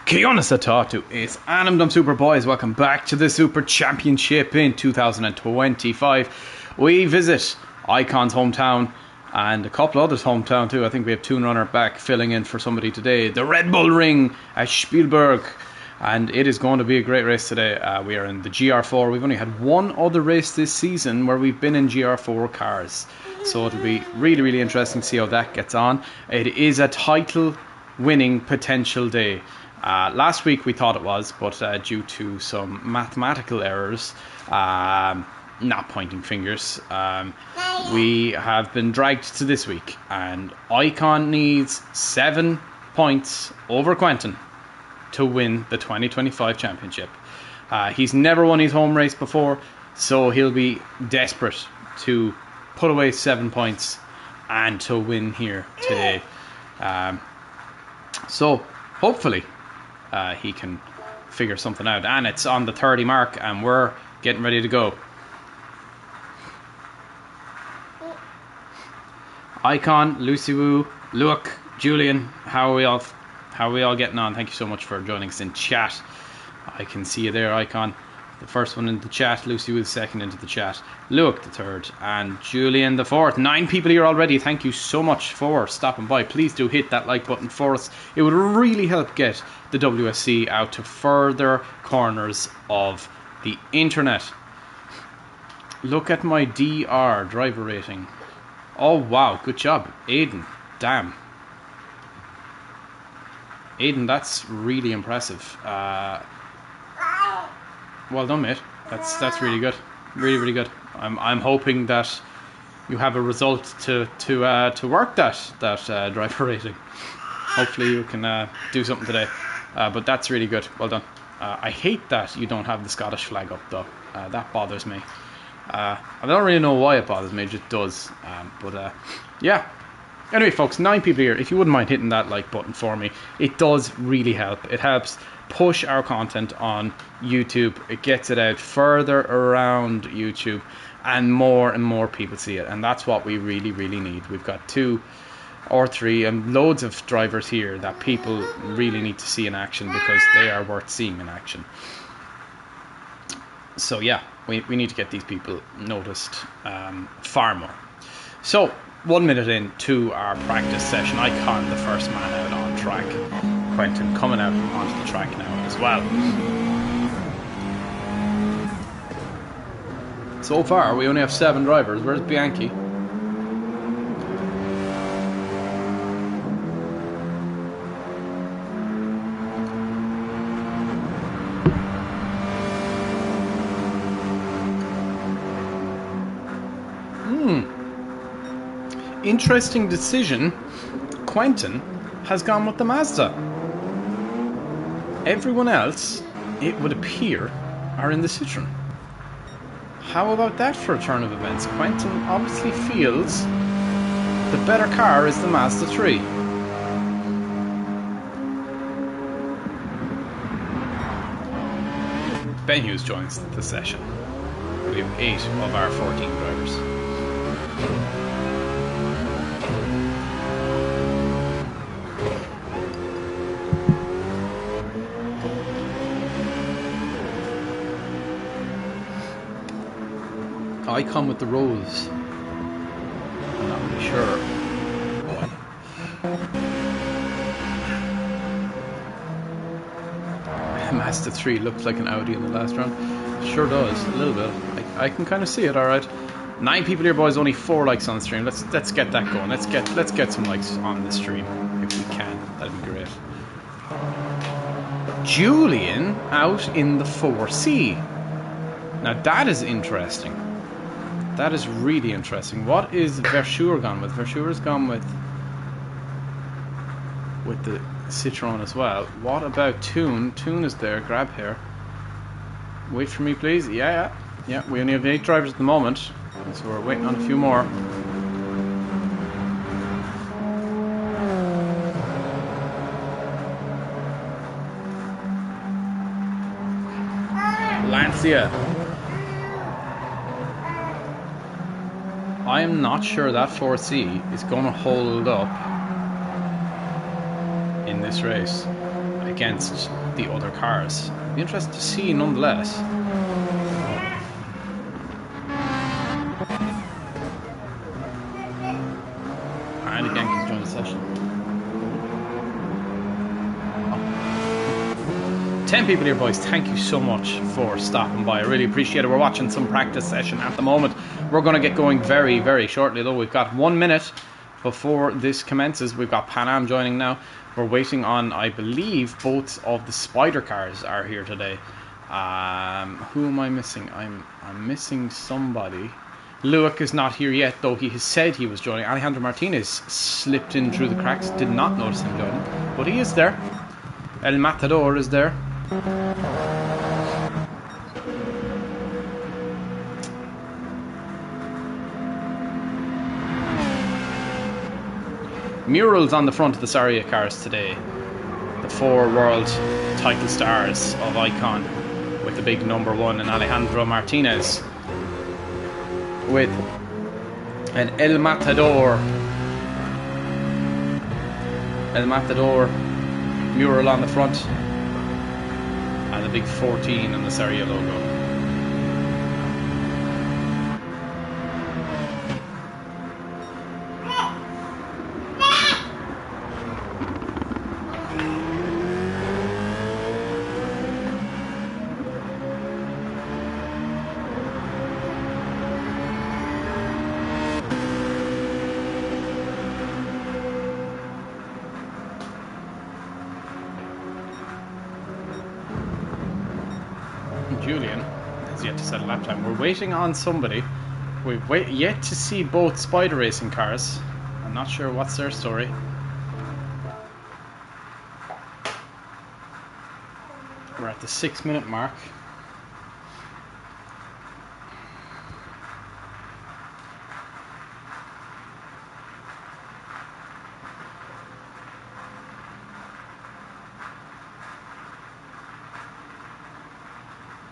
Kiona Satatu is Animdom Super Boys. Welcome back to the Super Championship in 2025. We visit Icon's hometown and a couple others' hometown too. I think we have Toon Runner back filling in for somebody today. The Red Bull Ring at Spielberg. And it is going to be a great race today. We are in the GR4. We've only had one other race this season where we've been in GR4 cars. So it'll be really, really interesting to see how that gets on. It is a title winning potential day. Last week we thought it was, but due to some mathematical errors, not pointing fingers, we have been dragged to this week. And Icon needs 7 points over Quentin to win the 2025 championship. He's never won his home race before, so he'll be desperate to put away 7 points and to win here today. So hopefully he can figure something out. And it's on the 30 mark and we're getting ready to go. Icon, Lucy Woo, Luke, Julian, how are we all getting on? Thank you so much for joining us in chat. I can see you there, Icon. The first one in the chat. Lucy Woo, the second into the chat. Luke, the third. And Julian, the fourth. 9 people here already. Thank you so much for stopping by. Please do hit that like button for us. It would really help get the WSC out to further corners of the internet. Look at my DR driver rating. Oh, wow. Good job. Aiden. Damn. Aiden, that's really impressive. Well done, mate. That's really good. Really, really good. I'm hoping that you have a result to work that driver rating. Hopefully you can do something today. But that's really good. Well done. I hate that you don't have the Scottish flag up though. That bothers me. I don't really know why it bothers me. It just does. Yeah. Anyway, folks, 9 people here. If you wouldn't mind hitting that like button for me, it does really help. It helps push our content on YouTube. It gets it out further around YouTube, and more people see it. And that's what we really, really need. We've got 2 or 3 and loads of drivers here that people really need to see in action because they are worth seeing in action. So yeah, we need to get these people noticed far more. So 1 minute into our practice session, Icon, the first man out on track. Quentin coming out onto the track now as well. So far, we only have 7 drivers. Where's Bianchi? Interesting decision. Quentin has gone with the Mazda. Everyone else, it would appear, are in the Citroen. How about that for a turn of events? Quentin obviously feels the better car is the Mazda 3. Ben Hughes joins the session. We have 8 of our 14 drivers. Icon with the rose. I'm not really sure. Mazda 3 looked like an Audi in the last round. Sure does, a little bit. I can kind of see it. All right, 9 people here, boys. Only 4 likes on the stream. Let's get that going. Let's get some likes on the stream if we can. That'd be great. Julian out in the 4C. Now that is interesting. That is really interesting. What is Verschure gone with? Verschure's gone with the Citroen as well. What about Toon? Toon is there. Grab here. Wait for me, please. Yeah. We only have 8 drivers at the moment, so we're waiting on a few more. Lancia. I am not sure that 4C is going to hold up in this race. I against the other cars. It'll be interesting to see nonetheless. And again, he's joined the session. 10 people here, boys. Thank you so much for stopping by. I really appreciate it. We're watching some practice session at the moment. We're going to get going very, very shortly, though. We've got 1 minute before this commences. We've got Pan Am joining now. We're waiting on, I believe, both of the Spider cars are here today. Who am I missing? I'm missing somebody. Luke is not here yet, though he has said he was joining. Alejandro Martinez slipped in through the cracks. Did not notice him joining, but he is there. El Matador is there. Murals on the front of the Saria cars today. The 4 world title stars of Icon, with the big number 1 and Alejandro Martinez with an El Matador mural on the front and the big 14 on the Saria logo. Julian has yet to set a lap time. We're waiting on somebody. We've yet to see both Spider racing cars. I'm not sure what's their story. We're at the 6-minute mark.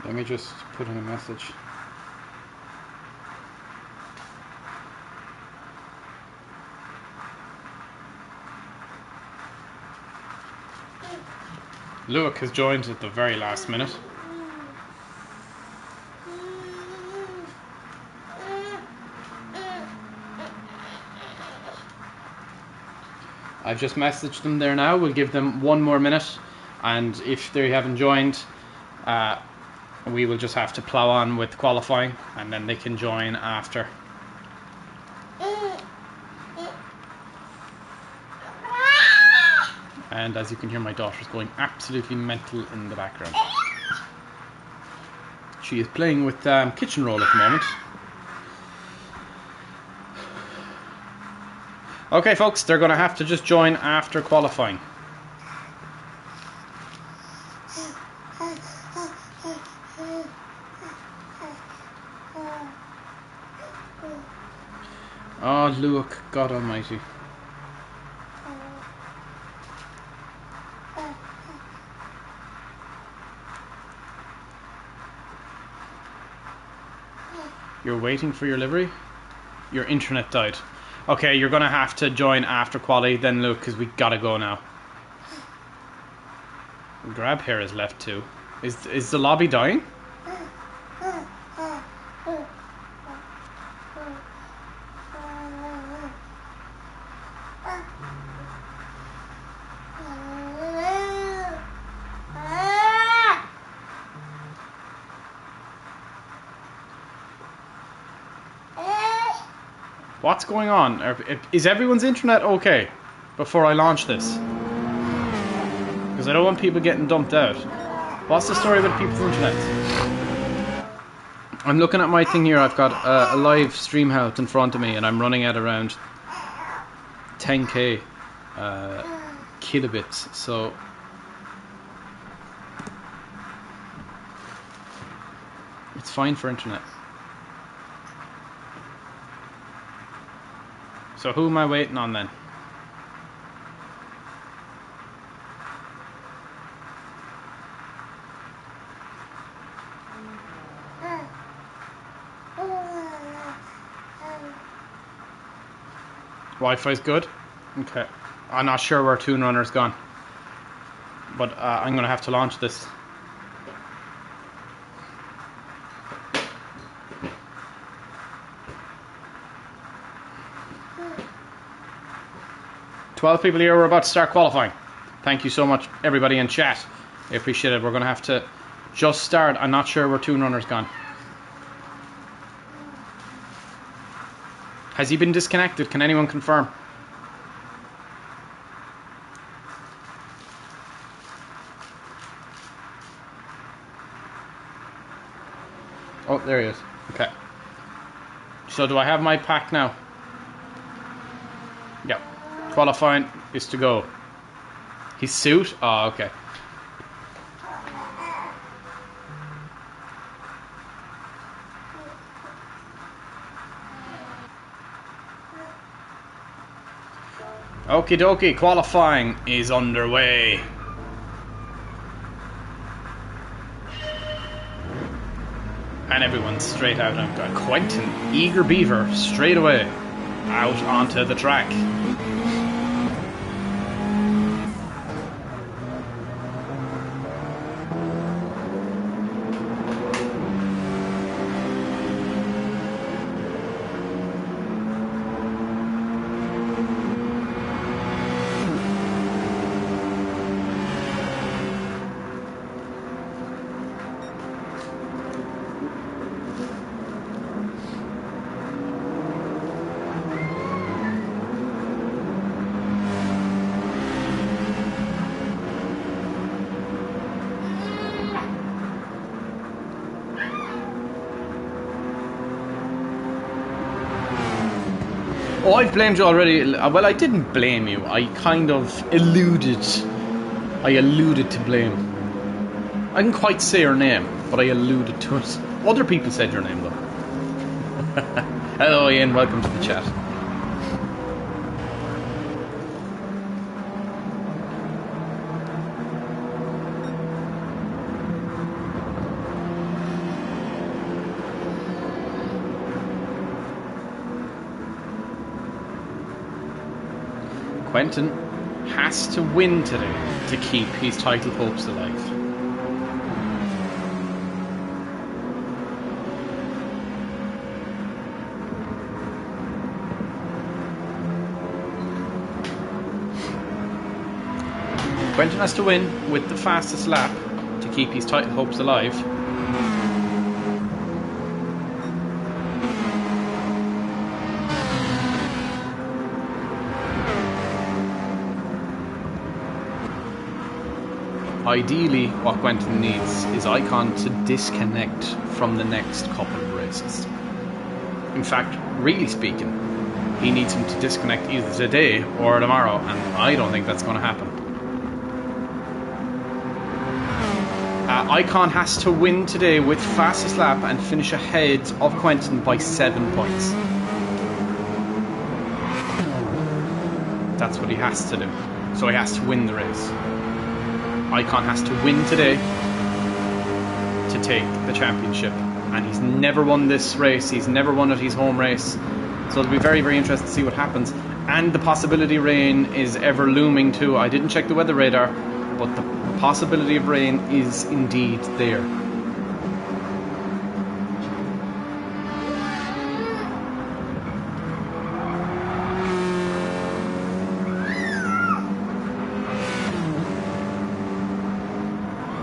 Let me just put in a message. Luke has joined at the very last minute. I've just messaged them there now. We'll give them 1 more minute, and if they haven't joined, we will just have to plow on with qualifying, and then they can join after. And as you can hear, my daughter's going absolutely mental in the background. She is playing with kitchen roll at the moment. Okay, folks, they're going to have to just join after qualifying. Oh, Luke, God almighty. You're waiting for your livery? Your internet died. Okay, you're going to have to join after quali then, Luke, because we gotta go now. Grab hair is left too. Is the lobby dying? What's going on? Is everyone's internet okay before I launch this? Because I don't want people getting dumped out. What's the story with people's internet? I'm looking at my thing here. I've got a live stream health in front of me, and I'm running at around 10k kilobits. So it's fine for internet. So who am I waiting on then? Wi-Fi's good? Okay. I'm not sure where Toon Runner's gone. but I'm going to have to launch this. "12 people here. We're about to start qualifying. Thank you so much, everybody in chat. I appreciate it. We're going to have to just start. I'm not sure where Toon Runner's gone. Has he been disconnected? Can anyone confirm? Oh, there he is. Okay. So do I have my pack now? Yep. Qualifying is to go. His suit? Oh, okay. Okie dokie, qualifying is underway. And everyone's straight out. I've got Quentin, eager beaver, straight away out onto the track. Oh, I've blamed you already. Well, I didn't blame you. I kind of alluded. I alluded to blame. I didn't quite say your name, but I alluded to it. Other people said your name, though. Hello, Ian. Welcome to the chat. Quentin has to win today to keep his title hopes alive. Quentin has to win with the fastest lap to keep his title hopes alive. Ideally, what Quentin needs is Icon to disconnect from the next couple of races. In fact, really speaking, he needs him to disconnect either today or tomorrow, and I don't think that's going to happen. Icon has to win today with fastest lap and finish ahead of Quentin by 7 points. That's what he has to do. So he has to win the race. Icon has to win today to take the championship, and he's never won this race. He's never won at his home race, so it'll be very, very interesting to see what happens. And the possibility of rain is ever looming too. I didn't check the weather radar, but the possibility of rain is indeed there.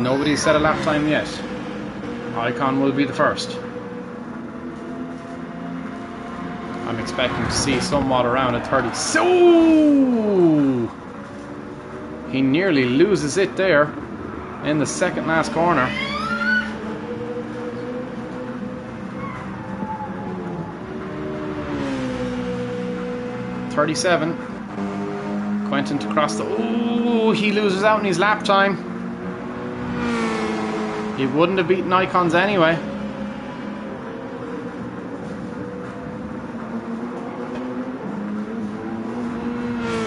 Nobody's set a lap time yet. Icon will be the first. I'm expecting to see somewhat around a 30. So he nearly loses it there in the second last corner. .37. Quentin to cross the... Oh, he loses out in his lap time. He wouldn't have beaten Icons anyway.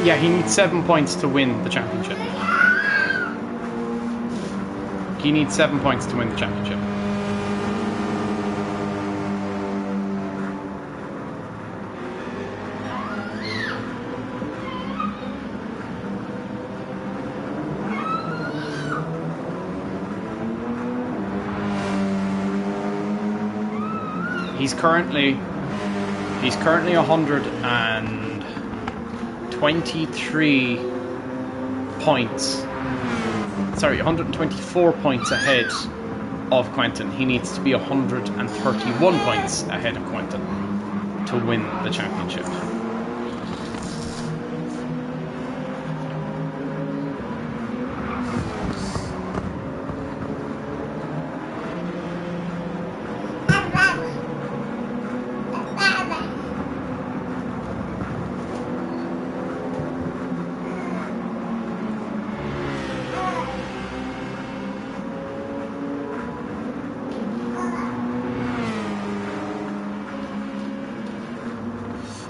Yeah, he needs 7 points to win the championship. He needs 7 points to win the championship. He's currently 123 points. Sorry, 124 points ahead of Quentin. He needs to be 131 points ahead of Quentin to win the championship.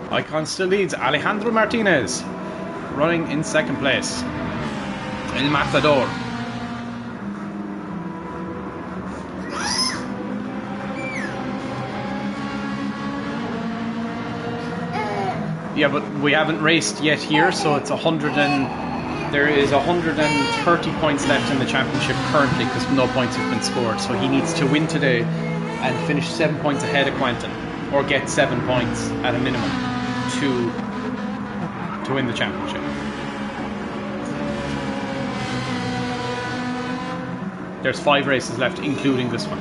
Icon still leads. Alejandro Martinez running in second place. El Matador. Yeah, but we haven't raced yet here, so it's there is 130 points left in the championship currently because no points have been scored. So he needs to win today and finish 7 points ahead of Quentin, or get 7 points at a minimum to win the championship. There's 5 races left, including this one.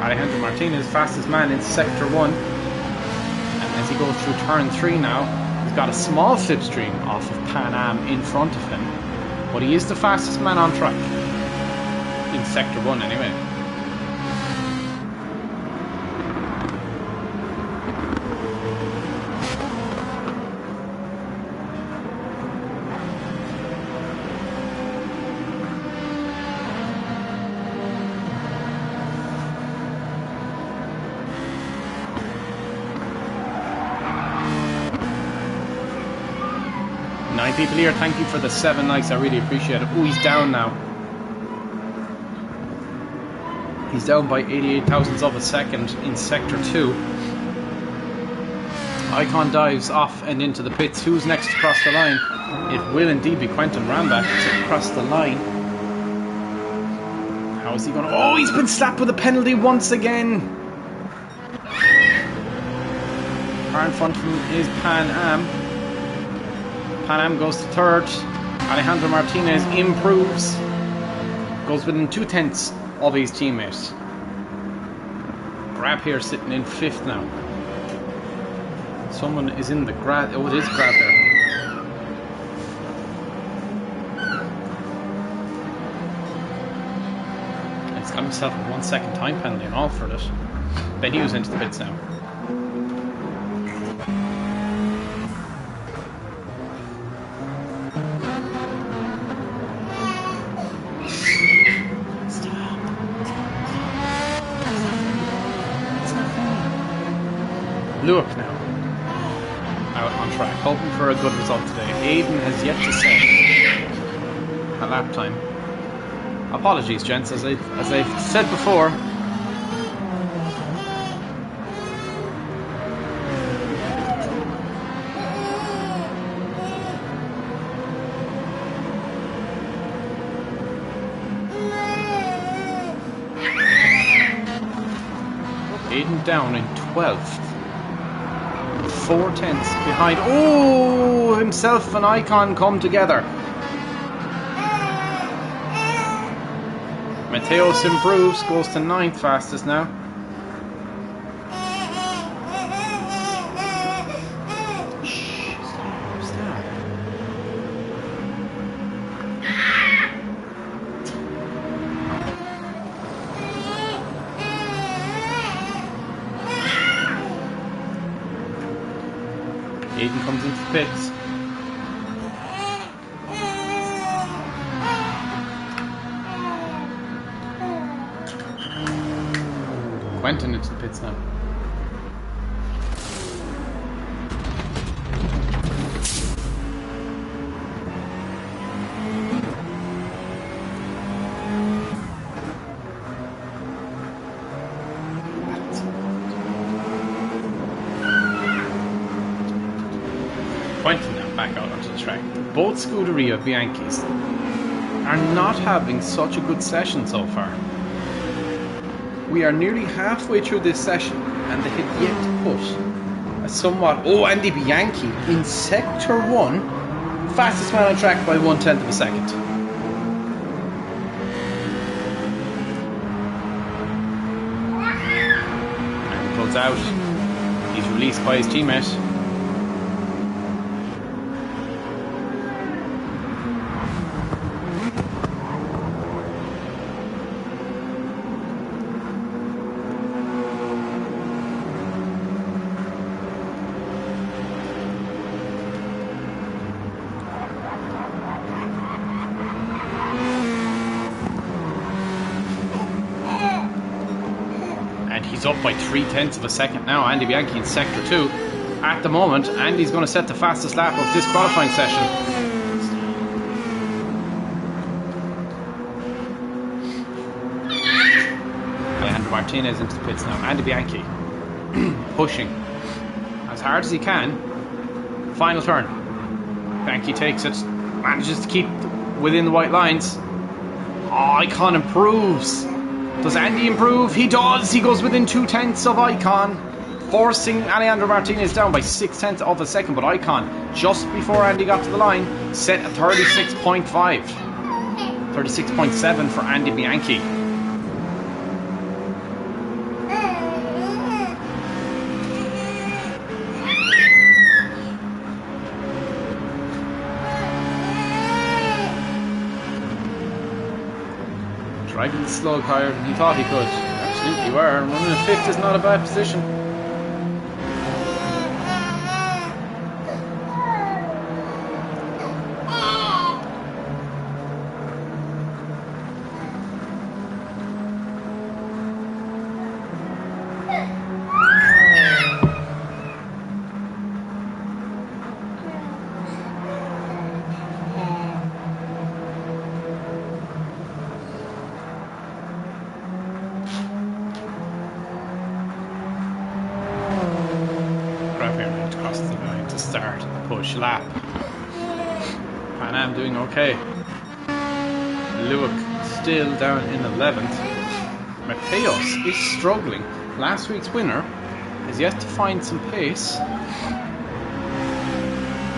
Alejandro Martinez, fastest man in Sector 1. And as he goes through turn 3 now, he's got a small slipstream off of Pan Am in front of him. But he is the fastest man on track. In Sector 1 anyway. People here, thank you for the 7 likes, I really appreciate it. Oh, he's down now. He's down by 88 thousandths of a second in Sector 2. Icon dives off and into the pits. Who's next to cross the line? It will indeed be Quentin Rambach to cross the line. How is he going to... Oh, he's been slapped with a penalty once again. Far in front of him is Pan Am. Pan Am goes to third. Alejandro Martinez improves. Goes within 2/10 of his teammates. Grab here sitting in 5th now. Someone is in the grab. Oh, it is Grab there. He's got himself a 1 second time penalty and all for it. Ben Hughes into the pits now. Luke now out on track, hoping for a good result today. Aiden has yet to set a lap time. Apologies, gents, as I've said before. Aiden down in 12th. 4/10 behind. Oh, himself and Icon come together. Mateos improves, goes to 9th fastest now. Shh, stop. Aiden comes into the pits. Quentin into the pits now. Quentin now back out onto the track. Both Scuderia Bianchis are not having such a good session so far. We are nearly halfway through this session and they have yet to put a somewhat... Oh, Andy Bianchi in Sector 1, fastest man on track by 1/10 of a second. And he pulls out. He's released by his teammate. He's up by 3/10 of a second now. Andy Bianchi in Sector 2. At the moment, Andy's going to set the fastest lap of this qualifying session. Alejandro Martinez into the pits now. Andy Bianchi pushing as hard as he can. Final turn. Bianchi takes it. Manages to keep within the white lines. Oh, Icon improves. Does Andy improve? He does! He goes within 2/10 of Icon, forcing Alejandro Martinez down by 6/10 of a second, but Icon, just before Andy got to the line, set a 36.5. 36.7 for Andy Bianchi. Driving the slug higher than he thought he could. Absolutely were. And running a 5th is not a bad position. Across the line to start push lap. Pan Am doing okay. Lewick still down in 11th. Mateos is struggling. Last week's winner has yet to find some pace.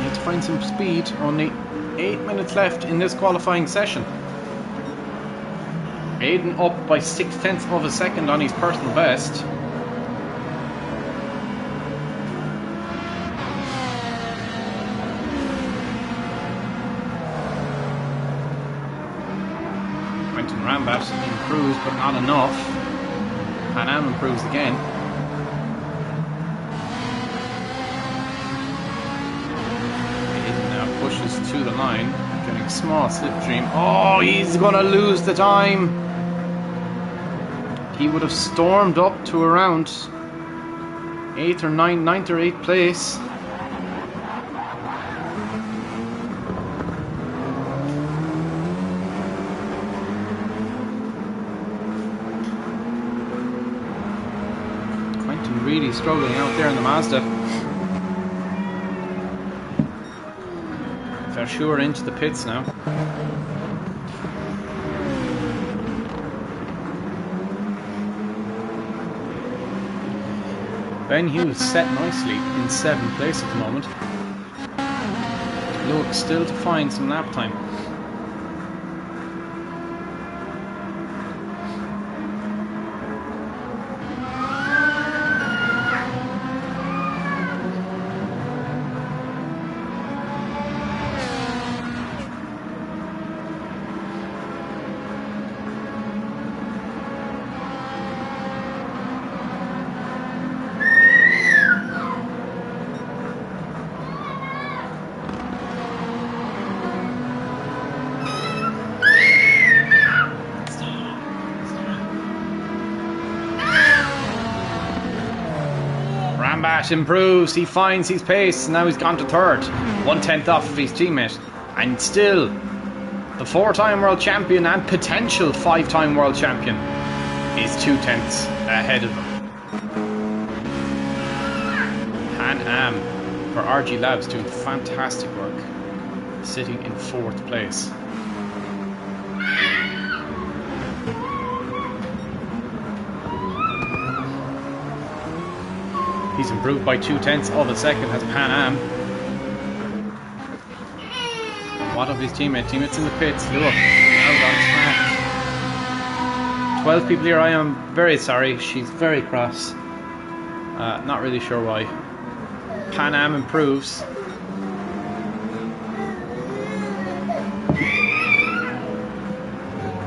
Yet to find some speed. Only 8 minutes left in this qualifying session. Aiden up by 6/10 of a second on his personal best. Rambat improves, but not enough. Pan Am improves again. Aiden now pushes to the line, getting small slipstream. Oh, he's going to lose the time. He would have stormed up to around 9th or 8th place. Really struggling out there in the Mazda. They're sure into the pits now. Ben Hughes set nicely in 7th place at the moment. Look, still to find some lap time. Rambat improves, he finds his pace, now he's gone to 3rd, 1/10 off of his teammate, and still the 4-time world champion and potential 5-time world champion is 2/10 ahead of him. Pan Am for RG Labs, doing fantastic work, sitting in 4th place. He's improved by 0.2 of a second, has Pan Am. What of his teammates? Teammates in the pits. Look, out on track. 12 people here. I am very sorry. She's very cross. Not really sure why. Pan Am improves.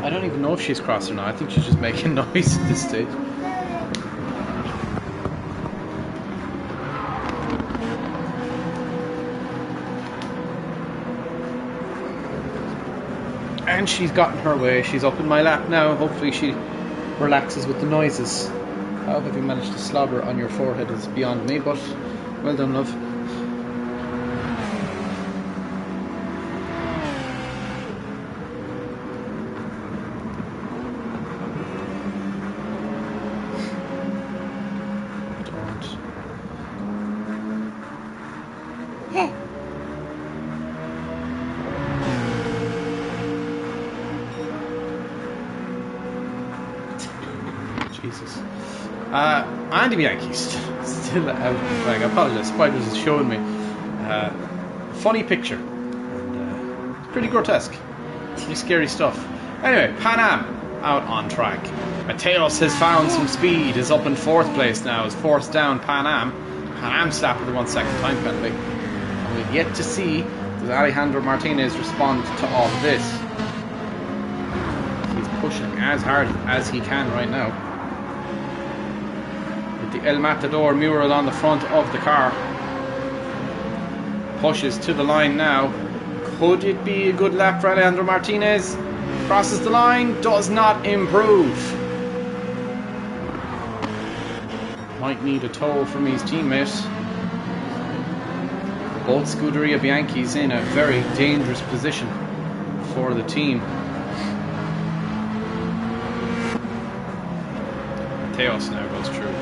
I don't even know if she's cross or not. I think she's just making noise at this stage. And she's gotten her way. She's up in my lap now. Hopefully she relaxes with the noises. How have you managed to slobber on your forehead is beyond me, but well done, love. Jesus. Andy Bianchi's still out of the flag. I apologise. Spiders is showing me. Funny picture. And, pretty grotesque. Pretty scary stuff. Anyway, Pan Am out on track. Mateos has found some speed. Is up in 4th place now. Is forced down Pan Am. Pan Am slapped with a 1 second time penalty. And we've yet to see does Alejandro Martinez respond to all of this. He's pushing as hard as he can right now. The El Matador mural on the front of the car. Pushes to the line now. Could it be a good lap for Alejandro Martinez? Crosses the line, does not improve. Might need a tow from his teammate. Both Scuderia Bianchi's in a very dangerous position for the team. Mateos now goes through.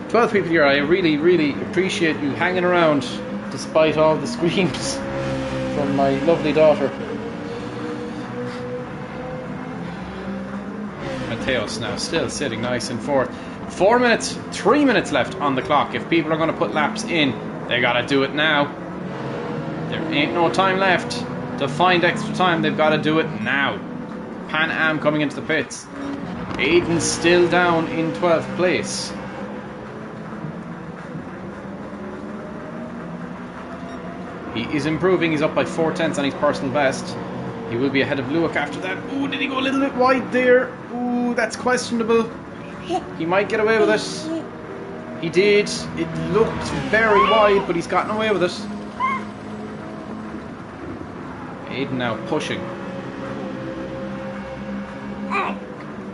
12 people here. I really, really appreciate you hanging around despite all the screams from my lovely daughter. Mateos now still sitting nice in 4th. 4 minutes, 3 minutes left on the clock. If people are going to put laps in, they gotta do it now. There ain't no time left to find extra time. They've got to do it now. Pan Am coming into the pits. Aiden's still down in 12th place. He is improving. He's up by 0.4 on his personal best. He will be ahead of Luak after that. Ooh, did he go a little bit wide there? Ooh, that's questionable. He might get away with it. He did. It looked very wide, but he's gotten away with it. Aiden now pushing.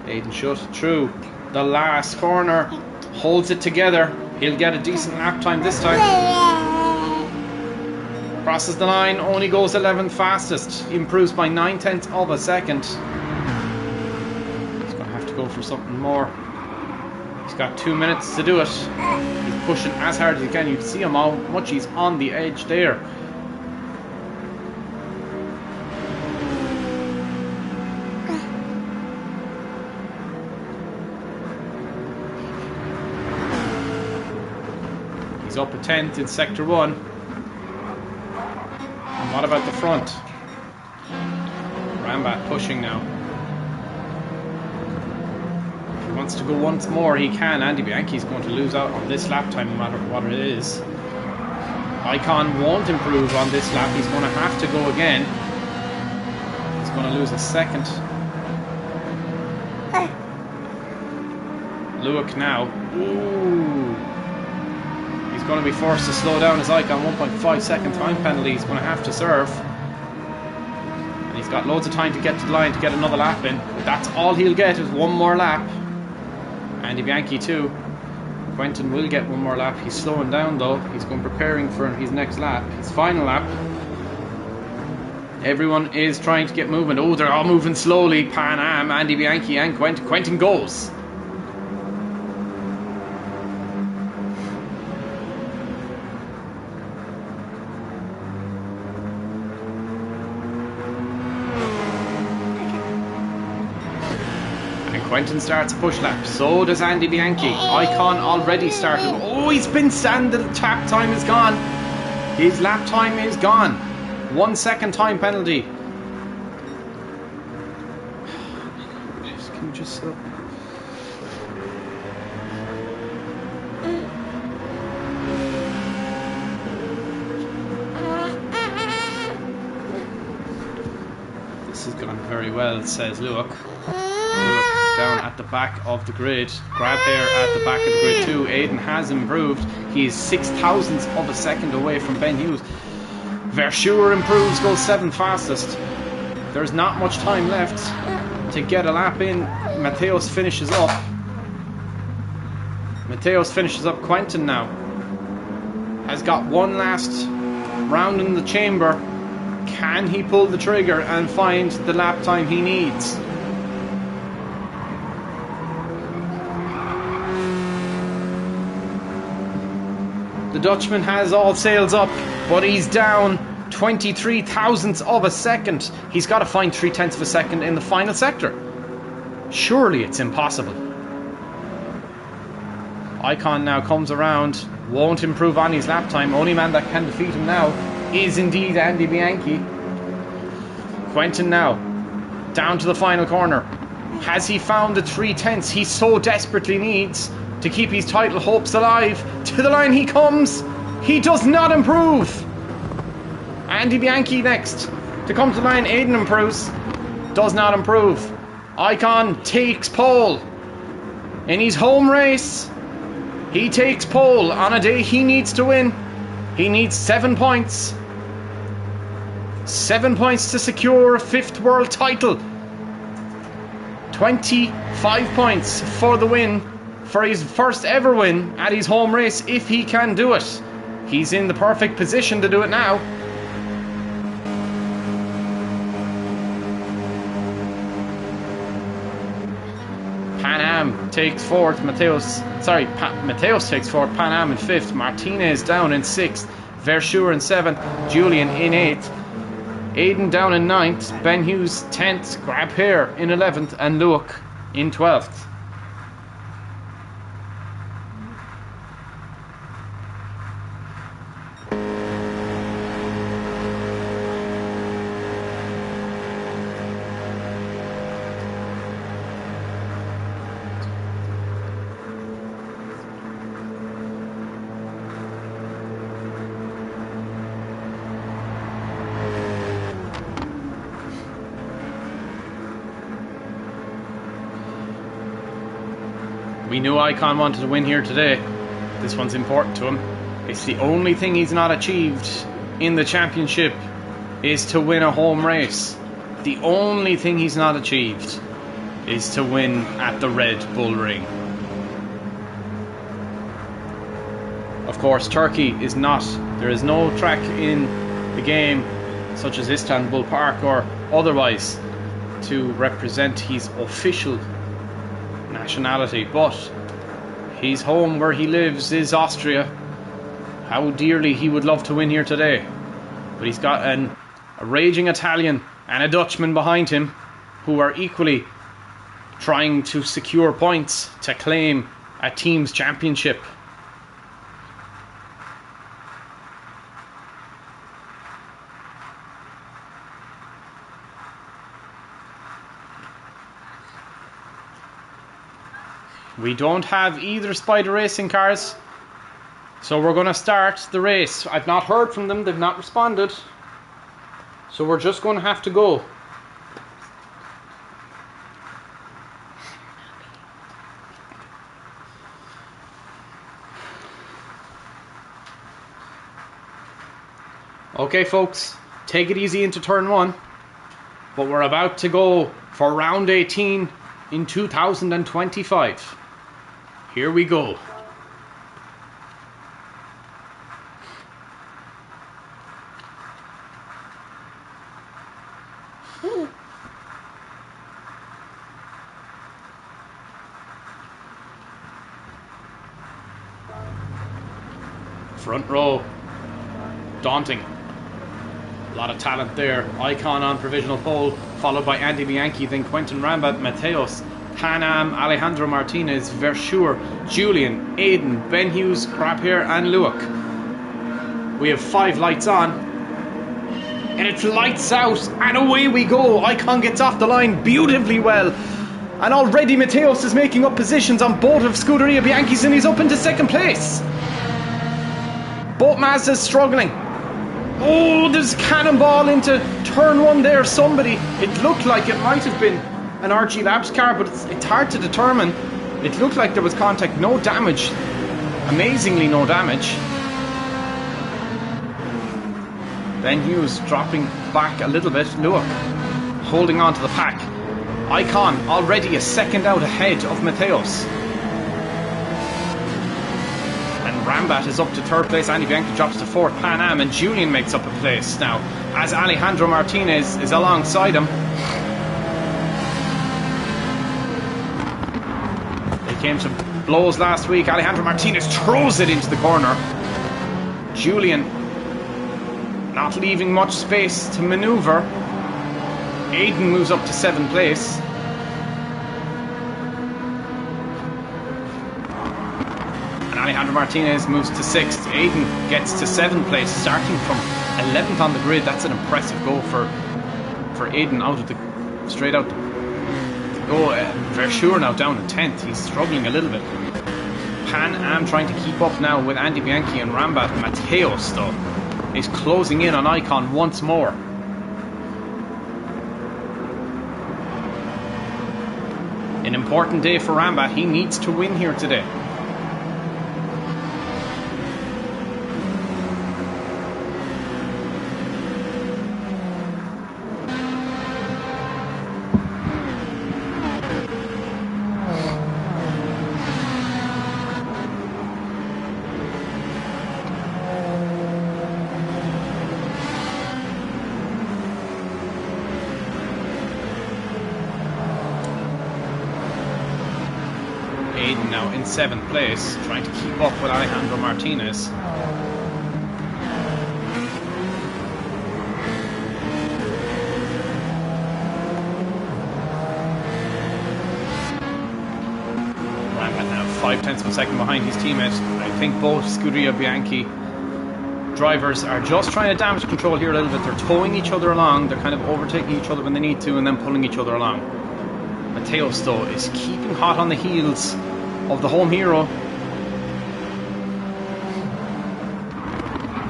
Aiden shut through the last corner. Holds it together. He'll get a decent lap time this time. Crosses the line, only goes 11th fastest. Improves by 0.9 of a second. He's going to have to go for something more. He's got 2 minutes to do it. He's pushing as hard as he can. You can see him how much he's on the edge there. He's up a 10th in Sector 1. And what about the front? Rambat pushing now. If he wants to go once more, he can. Andy Bianchi's going to lose out on this lap time no matter what it is. Icon won't improve on this lap. He's going to have to go again. He's going to lose a second. Luak now. Ooh. He's going to be forced to slow down his Icon. 1.5 second time penalty. He's going to have to serve. And he's got loads of time to get to the line to get another lap in. That's all he'll get is one more lap. Andy Bianchi too. Quentin will get one more lap. He's slowing down though. He's going preparing for his next lap. His final lap. Everyone is trying to get movement. Oh, they're all moving slowly. Pan Am, Andy Bianchi and Quentin. Quentin goes. And Quentin starts a push lap. So does Andy Bianchi. Icon already started. Oh, he's been sanded. The tap time is gone. His lap time is gone. 1 second time penalty. Can you just stop? This has gone very well, says Luke. Down at the back of the grid. Grab here at the back of the grid too. Aiden has improved. He is 6,000ths of a second away from Ben Hughes. Verschuer improves, goes 7th fastest. There's not much time left to get a lap in. Mateos finishes up. Quentin now has got one last round in the chamber. Can he pull the trigger and find the lap time he needs? The Dutchman has all sails up, but he's down 23 thousandths of a second. He's got to find 3/10 of a second in the final sector. Surely it's impossible. Icon now comes around, won't improve on his lap time. Only man that can defeat him now is indeed Andy Bianchi. Quentin now down to the final corner. Has he found the 3/10 he so desperately needs to keep his title hopes alive? To the line he comes. He does not improve. Andy Bianchi next to come to the line. Aiden improves. Does not improve. Icon takes pole in his home race. He takes pole on a day he needs to win. He needs 7 points. 7 points to secure a 5th world title. 25 points for the win, for his first ever win at his home race, if he can do it. He's in the perfect position to do it now. Pan Am takes 4th. Mateos takes 4th. Pan Am in 5th. Martinez down in 6th. Verschuer in 7th. Julian in 8th. Aiden down in 9th. Ben Hughes 10th. Grab here in 11th. And Luke in 12th. We knew Icon wanted to win here today. This one's important to him. It's the only thing he's not achieved in the championship is to win a home race. The only thing he's not achieved is to win at the Red Bull Ring. Of course, Turkey is not. There is no track in the game, such as Istanbul Park or otherwise, to represent his official nationality, but his home where he lives is Austria. How dearly he would love to win here today. But he's got a raging Italian and a Dutchman behind him who are equally trying to secure points to claim a team's championship. We don't have either Spider Racing cars, so we're going to start the race. I've not heard from them, they've not responded, so we're just going to have to go. Okay folks, take it easy into turn 1, but we're about to go for round 18 in 2025. Here we go. Front row, daunting. A lot of talent there. Icon on provisional pole, followed by Andy Bianchi, then Quentin Rambat, Mateos, Pan Am, Alejandro Martinez, Verschure, Julian, Aiden, Ben Hughes, Craphair and Luak. We have 5 lights on, and it's lights out, and away we go. Icon gets off the line beautifully well, and already Mateos is making up positions on both of Scuderia Bianchi's, and he's up into second place. Both Mazdas struggling. Oh, there's a cannonball into turn 1 there. Somebody, it looked like it might have been an RG Labs car, but it's hard to determine. It looked like there was contact. No damage. Amazingly no damage. Ben Hughes dropping back a little bit. Luak holding on to the pack. Icon already a second out ahead of Mateos. Rambat is up to 3rd place, Andy Bianchi drops to 4th, Pan Am, and Julian makes up a place now as Alejandro Martinez is alongside him. They came to blows last week. Alejandro Martinez throws it into the corner. Julian not leaving much space to manoeuvre. Aiden moves up to 7th place. Alejandro Martinez moves to 6th. Aiden gets to 7th place, starting from 11th on the grid. That's an impressive goal for Aiden out of the straight out the go. Verschure now down in 10th. He's struggling a little bit. Pan Am trying to keep up now with Andy Bianchi and Rambat. Mateos though is closing in on Icon once more. An important day for Rambat. He needs to win here today. Aiden now in 7th place, trying to keep up with Alejandro Martinez. Rambat now 5/10 of a second behind his teammate. I think both Scuderia Bianchi drivers are just trying to damage control here a little bit. They're towing each other along, they're kind of overtaking each other when they need to and then pulling each other along. Mateos though is keeping hot on the heels of the home hero,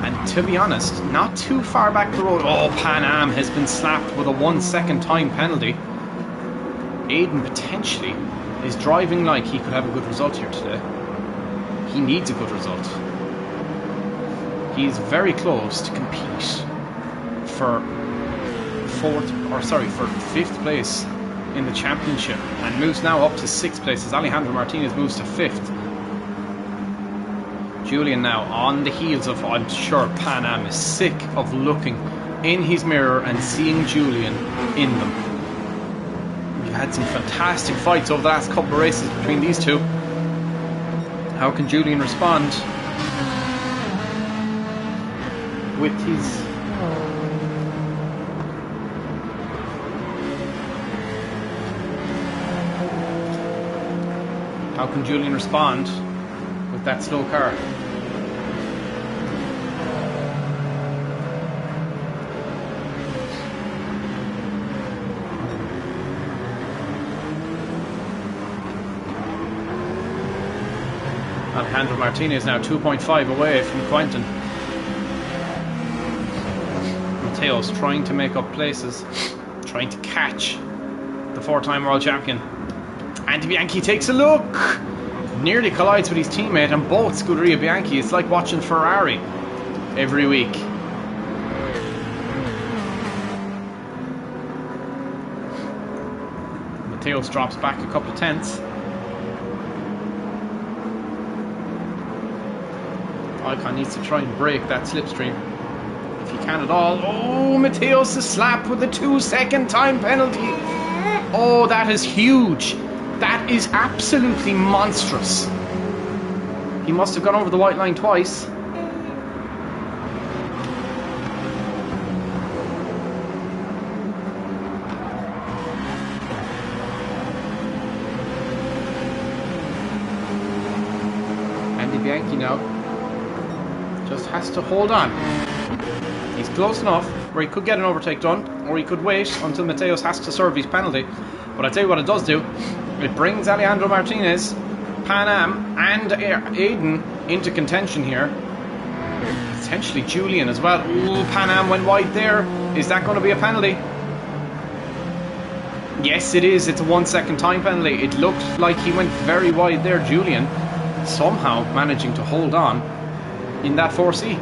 and to be honest, not too far back the road. Oh, Pan Am has been slapped with a 1 second time penalty. Aiden potentially is driving like he could have a good result here today. He needs a good result. He's very close to compete for 5th place in the championship, and moves now up to 6th place as Alejandro Martinez moves to 5th. Julian now on the heels of, I'm sure Pan Am is sick of looking in his mirror and seeing Julian in them. We've had some fantastic fights over the last couple of races between these two. How can Julian respond with his How can Julian respond with that slow car? Alejandro Martinez now 2.5 away from Quentin. Mateos trying to make up places, trying to catch the 4-time world champion. Andy Bianchi takes a look, nearly collides with his teammate, and both Scuderia Bianchi. It's like watching Ferrari every week. Mateos drops back a couple of tenths. Icon needs to try and break that slipstream. if he can at all. Oh, Mateos' slap with the 2-second time penalty. Oh, that is huge. That is absolutely monstrous. He must have gone over the white line twice. Bianchi now just has to hold on. He's close enough where he could get an overtake done, or he could wait until Mateos has to serve his penalty. But I tell you what it does do, it brings Alejandro Martinez, Pan Am and Aiden into contention here. Potentially Julian as well. Ooh, Pan Am went wide there. Is that going to be a penalty? Yes, it is. It's a 1-second time penalty. It looked like he went very wide there, Julian, somehow managing to hold on in that 4C.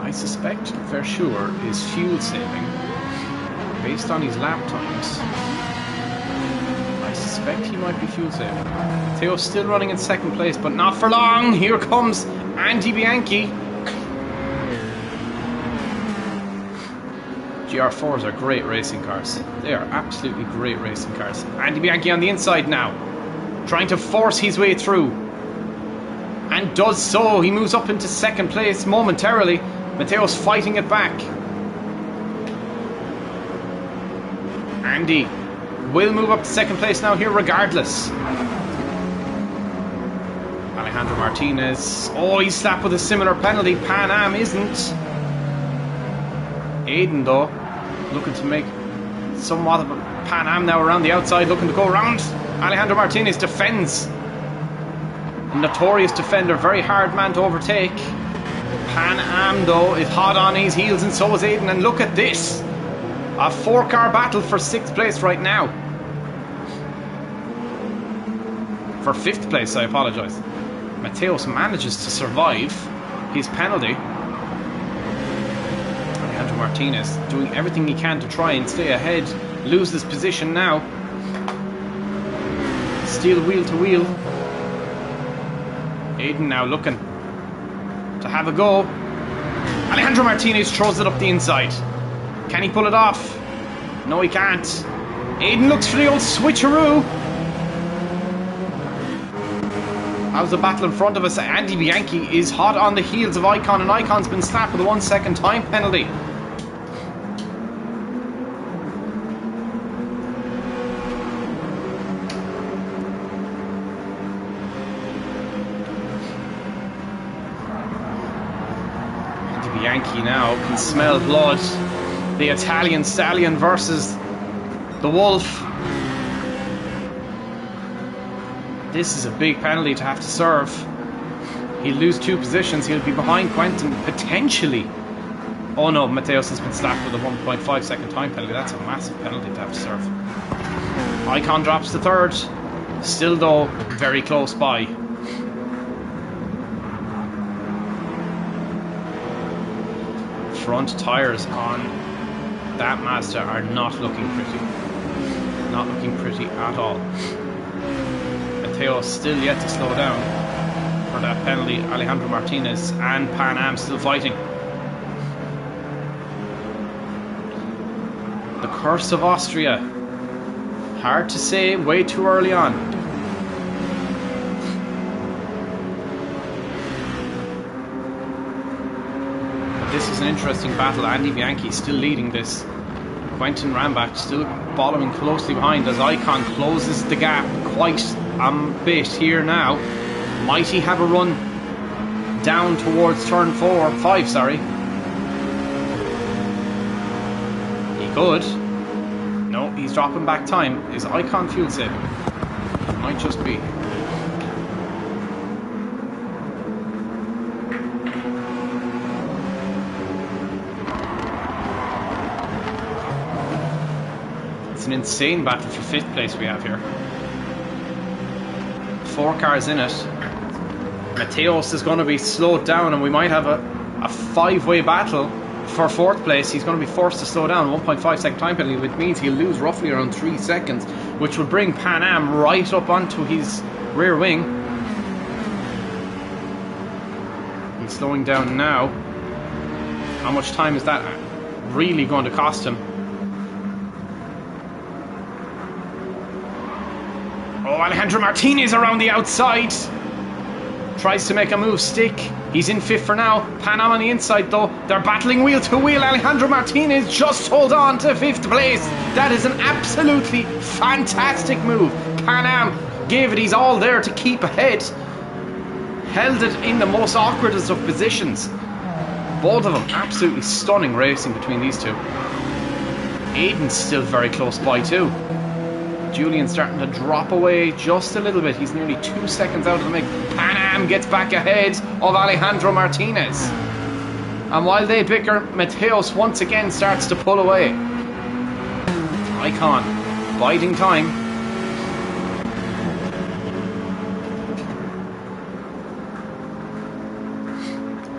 I suspect Verschure is fuel saving based on his lap times. I suspect he might be fuel saving. Theo's still running in second place, but not for long. Here comes Andy Bianchi. GR4s are great racing cars. They are absolutely great racing cars. Andy Bianchi on the inside now, trying to force his way through, and does so. He moves up into second place momentarily. Mateos fighting it back. Andy will move up to second place now here regardless. Alejandro Martinez. Oh, he's slapped with a similar penalty. Pan Am isn't. Aiden though, looking to make somewhat of a Pan Am now around the outside, looking to go around. Alejandro Martinez defends. A notorious defender, very hard man to overtake. Pan Am though is hot on his heels, and so is Aiden, and look at this. A 4-car battle for 6th place right now. For 5th place, I apologise. Mateos manages to survive his penalty. Alejandro Martinez doing everything he can to try and stay ahead. Loses position now. Still wheel to wheel. Aiden now looking to have a go. Alejandro Martinez throws it up the inside. Can he pull it off? No, he can't. Aiden looks for the old switcheroo. How's the battle in front of us? Andy Bianchi is hot on the heels of Icon, and Icon's been slapped with a 1-second time penalty. Andy Bianchi now can smell blood. The Italian stallion versus the wolf. This is a big penalty to have to serve. He'll lose 2 positions. He'll be behind Quentin potentially. Oh no, Mateos has been slapped with a 1.5-second time penalty. That's a massive penalty to have to serve. Icon drops to 3rd. Still though, very close by. Front tyres on that Mazda are not looking pretty. Not looking pretty at all. Mateos still yet to slow down for that penalty. Alejandro Martinez and Pan Am still fighting. The curse of Austria. Hard to say, way too early on. But this is an interesting battle. Andy Bianchi still leading this. Quentin Rambach still following closely behind as Icon closes the gap quite a bit here now. Might he have a run down towards turn 5, sorry. He could. No, he's dropping back time. Is Icon fuel saving? It might just be. An insane battle for 5th place we have here. 4 cars in it. Mateos is going to be slowed down, and we might have a 5-way battle for 4th place. He's going to be forced to slow down. 1.5 second time penalty, which means he'll lose roughly around 3 seconds, which will bring Pan Am right up onto his rear wing. He's slowing down now. How much time is that really going to cost him? Oh, Alejandro Martinez around the outside. Tries to make a move stick. He's in 5th for now. Pan Am on the inside though. They're battling wheel to wheel. Alejandro Martinez just hold on to 5th place. That is an absolutely fantastic move. Pan Am gave it his all there to keep ahead. Held it in the most awkwardest of positions. Both of them absolutely stunning racing between these two. Aiden's still very close by too. Julian's starting to drop away just a little bit. He's nearly 2 seconds out of the mix. Pan Am gets back ahead of Alejandro Martinez. And while they bicker, Mateos once again starts to pull away. Icon biding time.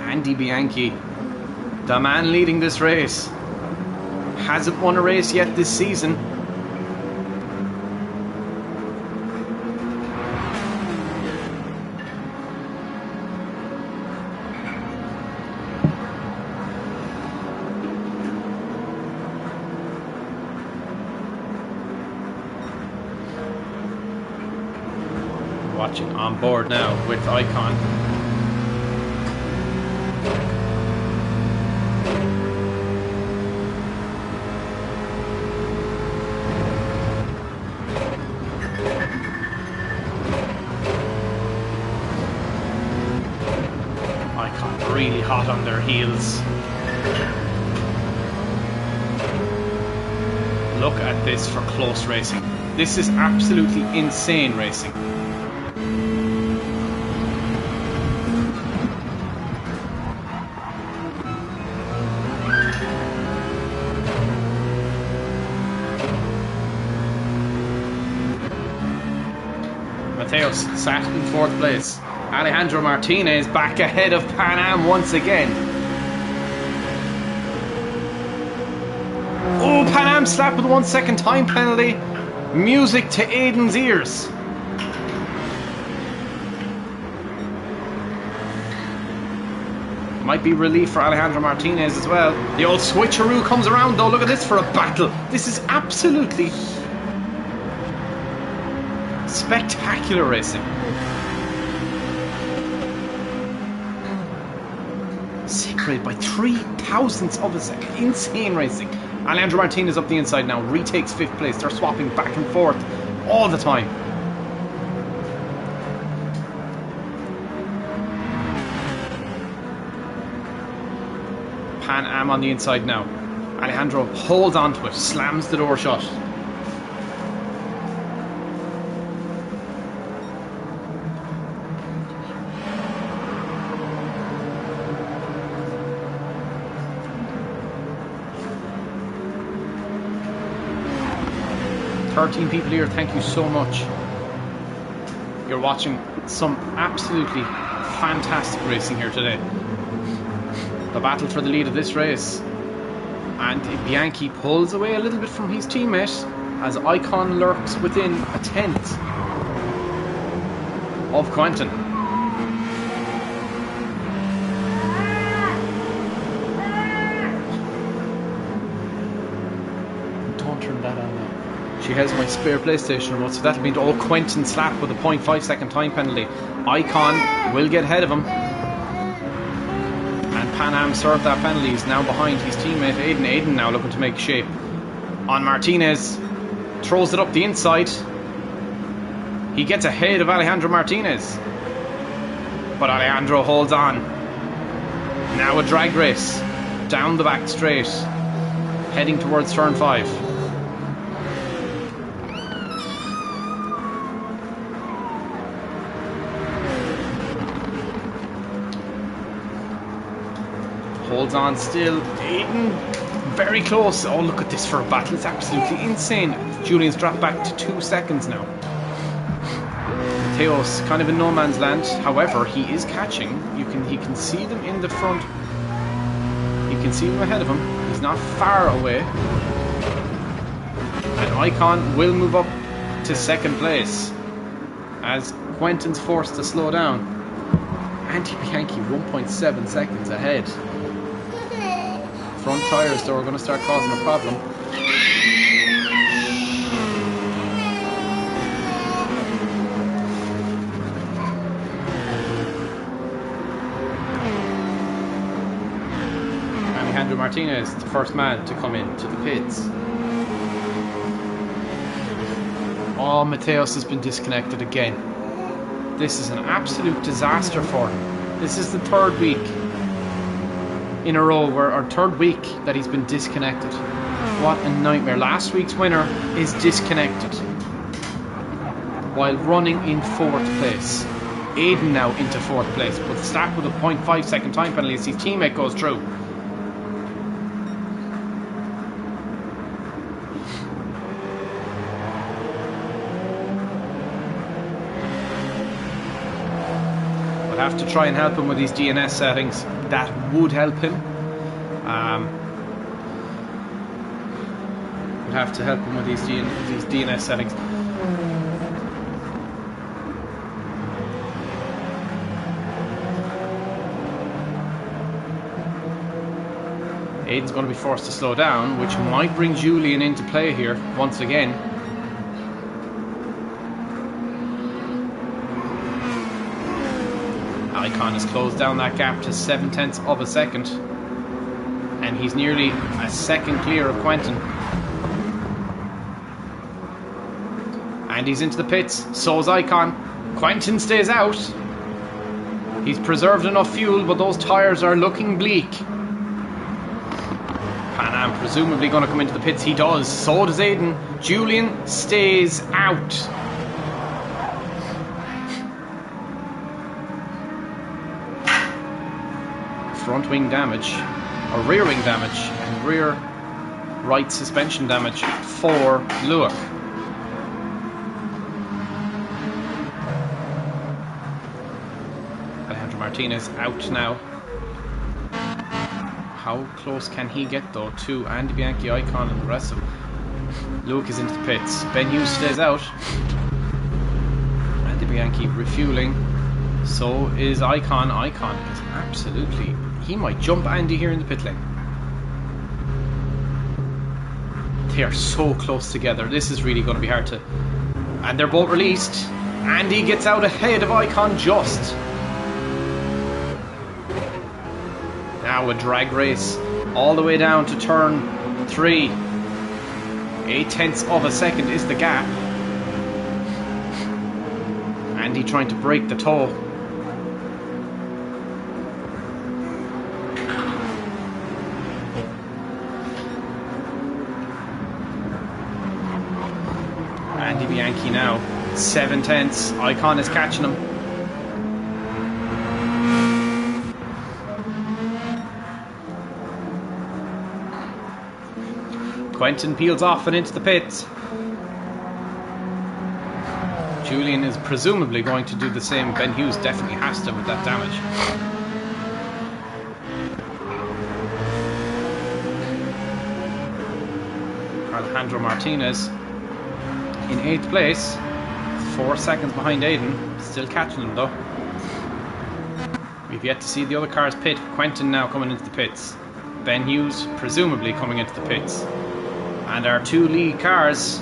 Andy Bianchi, the man leading this race, hasn't won a race yet this season. Watching on board now with Icon. Icon really hot on their heels. Look at this for close racing. This is absolutely insane racing. Mateos sat in 4th place. Alejandro Martinez back ahead of Pan Am once again. Oh, Pan Am slapped with 1 second time penalty. Music to Aiden's ears. Might be relief for Alejandro Martinez as well. The old switcheroo comes around though. Look at this for a battle. This is absolutely spectacular racing. Separated by 0.003 of a second. Insane racing. Alejandro Martinez up the inside now. Retakes 5th place. They're swapping back and forth all the time. Pan Am on the inside now. Alejandro holds onto it. Slams the door shut. Thirteen people here, thank you so much. You're watching some absolutely fantastic racing here today. The battle for the lead of this race. And Bianchi pulls away a little bit from his teammate as Icon lurks within a 10th of Quentin. Don't turn that on now. She has my spare PlayStation remote, so that'll mean all Quentin slap with a 0.5 second time penalty. Icon will get ahead of him. And Pan Am served that penalty. He's now behind his teammate Aiden. Aiden now looking to make shape on Martinez. Throws it up the inside. He gets ahead of Alejandro Martinez. But Alejandro holds on. Now a drag race. Down the back straight. Heading towards turn 5. Holds on still. Aiden very close. Oh, look at this for a battle. It's absolutely insane. Julian's dropped back to 2 seconds now. Mateos kind of in no man's land. However, he is catching. He can see them in the front. He can see him ahead of him. He's not far away. And Icon will move up to second place as Quentin's forced to slow down. Andy Bianchi 1.7 seconds ahead. Front tyres though are going to start causing a problem. Alejandro Martinez, the first man to come into the pits. Oh, Mateos has been disconnected again. This is an absolute disaster for him. This is the third week in a row, or third week that he's been disconnected. What a nightmare. Last week's winner is disconnected while running in 4th place. Aiden now into 4th place, but stuck with a 0.5 second time penalty as his teammate goes through. Have to try and help him with these DNS settings. That would help him. Would have to help him with these DNS settings. Aiden's going to be forced to slow down, which might bring Julian into play here once again. Icon has closed down that gap to 0.7 of a second, and he's nearly a second clear of Quentin. And he's into the pits, so is Icon. Quentin stays out. He's preserved enough fuel, but those tyres are looking bleak. Pan Am presumably going to come into the pits. He does, so does Aiden. Julian stays out. Front wing damage, or rear wing damage, and rear right suspension damage for Luak. Alejandro Martinez out now. How close can he get though to Andy Bianchi, Icon and the rest of them? Luak is into the pits. Ben Hughes stays out. Andy Bianchi refueling. So is Icon. Icon is absolutely... He might jump Andy here in the pit lane. They are so close together. This is really going to be hard to... And they're both released. Andy gets out ahead of Icon just. Now a drag race all the way down to turn 3. 0.8 of a second is the gap. Andy trying to break the toe. Andy Bianchi now 0.7. Icon is catching him. Quentin peels off and into the pits. Julian is presumably going to do the same. Ben Hughes definitely has to with that damage. Alejandro Martinez in 8th place, 4 seconds behind Aiden, still catching him though. We've yet to see the other cars pit. Quentin now coming into the pits. Ben Hughes presumably coming into the pits. And our 2 lead cars.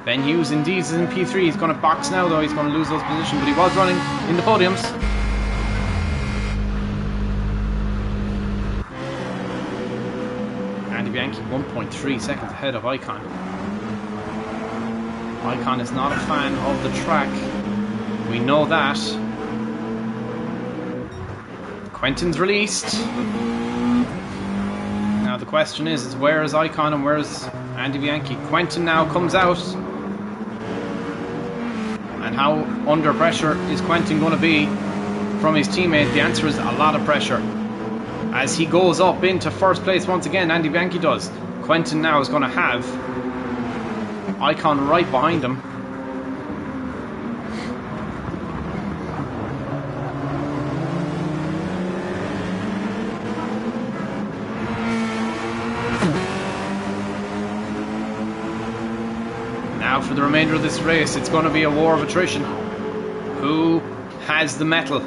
Ben Hughes indeed is in P3. He's going to box now though. He's going to lose those positions, but he was running in the podiums. Andy Bianchi 1.3 seconds ahead of Icon. Icon is not a fan of the track. We know that. Quentin's released. Now the question is where is Icon and where is Andy Bianchi? Quentin now comes out. And how under pressure is Quentin going to be from his teammate? The answer is a lot of pressure. As he goes up into first place once again, Andy Bianchi does. Quentin now is going to have Icon right behind him. Now for the remainder of this race, it's going to be a war of attrition. Who has the metal?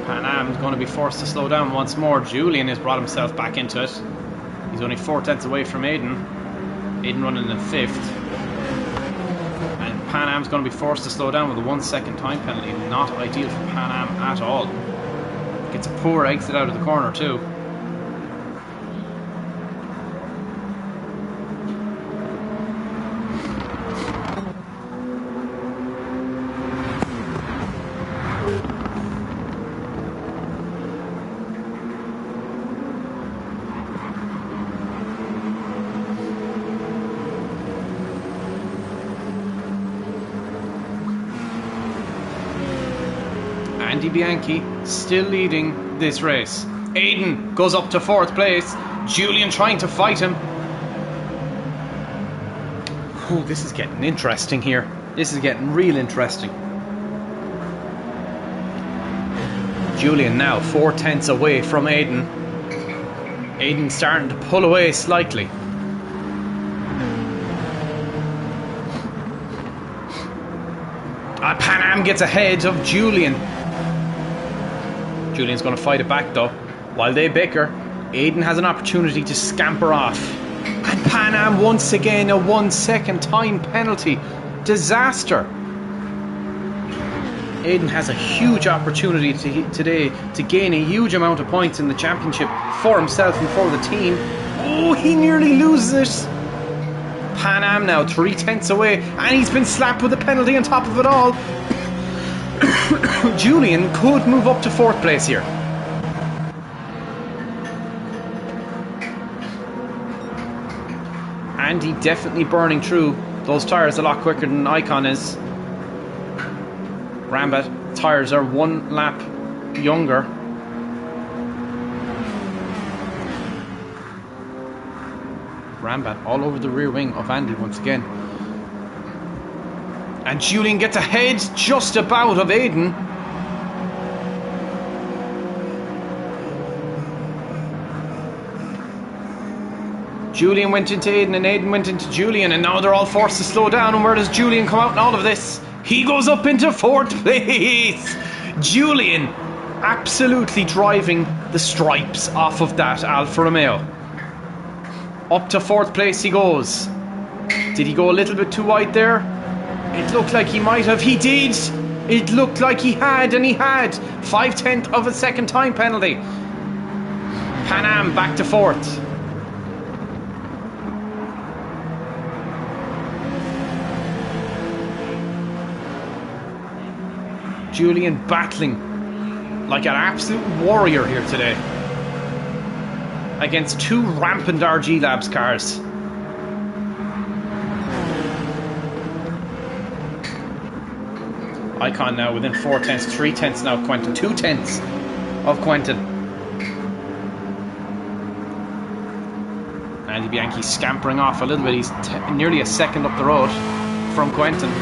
Pan Am's going to be forced to slow down once more. Julian has brought himself back into it. He's only 4 tenths away from Aiden. Aiden running in 5th. And Pan Am's going to be forced to slow down with a 1 second time penalty. Not ideal for Pan Am at all. Gets a poor exit out of the corner too. Andy Bianchi still leading this race. Aiden goes up to 4th place. Julian trying to fight him. Ooh, this is getting interesting here. This is getting real interesting. Julian now 4 tenths away from Aiden. Aiden starting to pull away slightly. Pan Am gets ahead of Julian. Julian's going to fight it back though. While they bicker, Aiden has an opportunity to scamper off. And Pan Am once again a 1 second time penalty. Disaster. Aiden has a huge opportunity today to gain a huge amount of points in the championship for himself and for the team. Oh, he nearly loses it. Pan Am now 3 tenths away, and he's been slapped with a penalty on top of it all. Julian could move up to 4th place here. Andy definitely burning through those tyres a lot quicker than Icon is. Rambat tyres are 1 lap younger. Rambat all over the rear wing of Andy once again. And Julian gets ahead just about of Aiden. Julian went into Aiden and Aiden went into Julian, and now they're all forced to slow down. And where does Julian come out in all of this? He goes up into 4th place. Julian absolutely driving the stripes off of that Alfa Romeo. Up to 4th place he goes. Did he go a little bit too wide there? It looked like he might have. He did. It looked like he had, and he had. 5 tenths of a second time penalty. Pan Am back to 4th. Julian battling like an absolute warrior here today against 2 rampant RG Labs cars. Icon now within 4 tenths, 3 tenths now of Quentin, 2 tenths of Quentin. Andy Bianchi scampering off a little bit. He's nearly a second up the road from Quentin.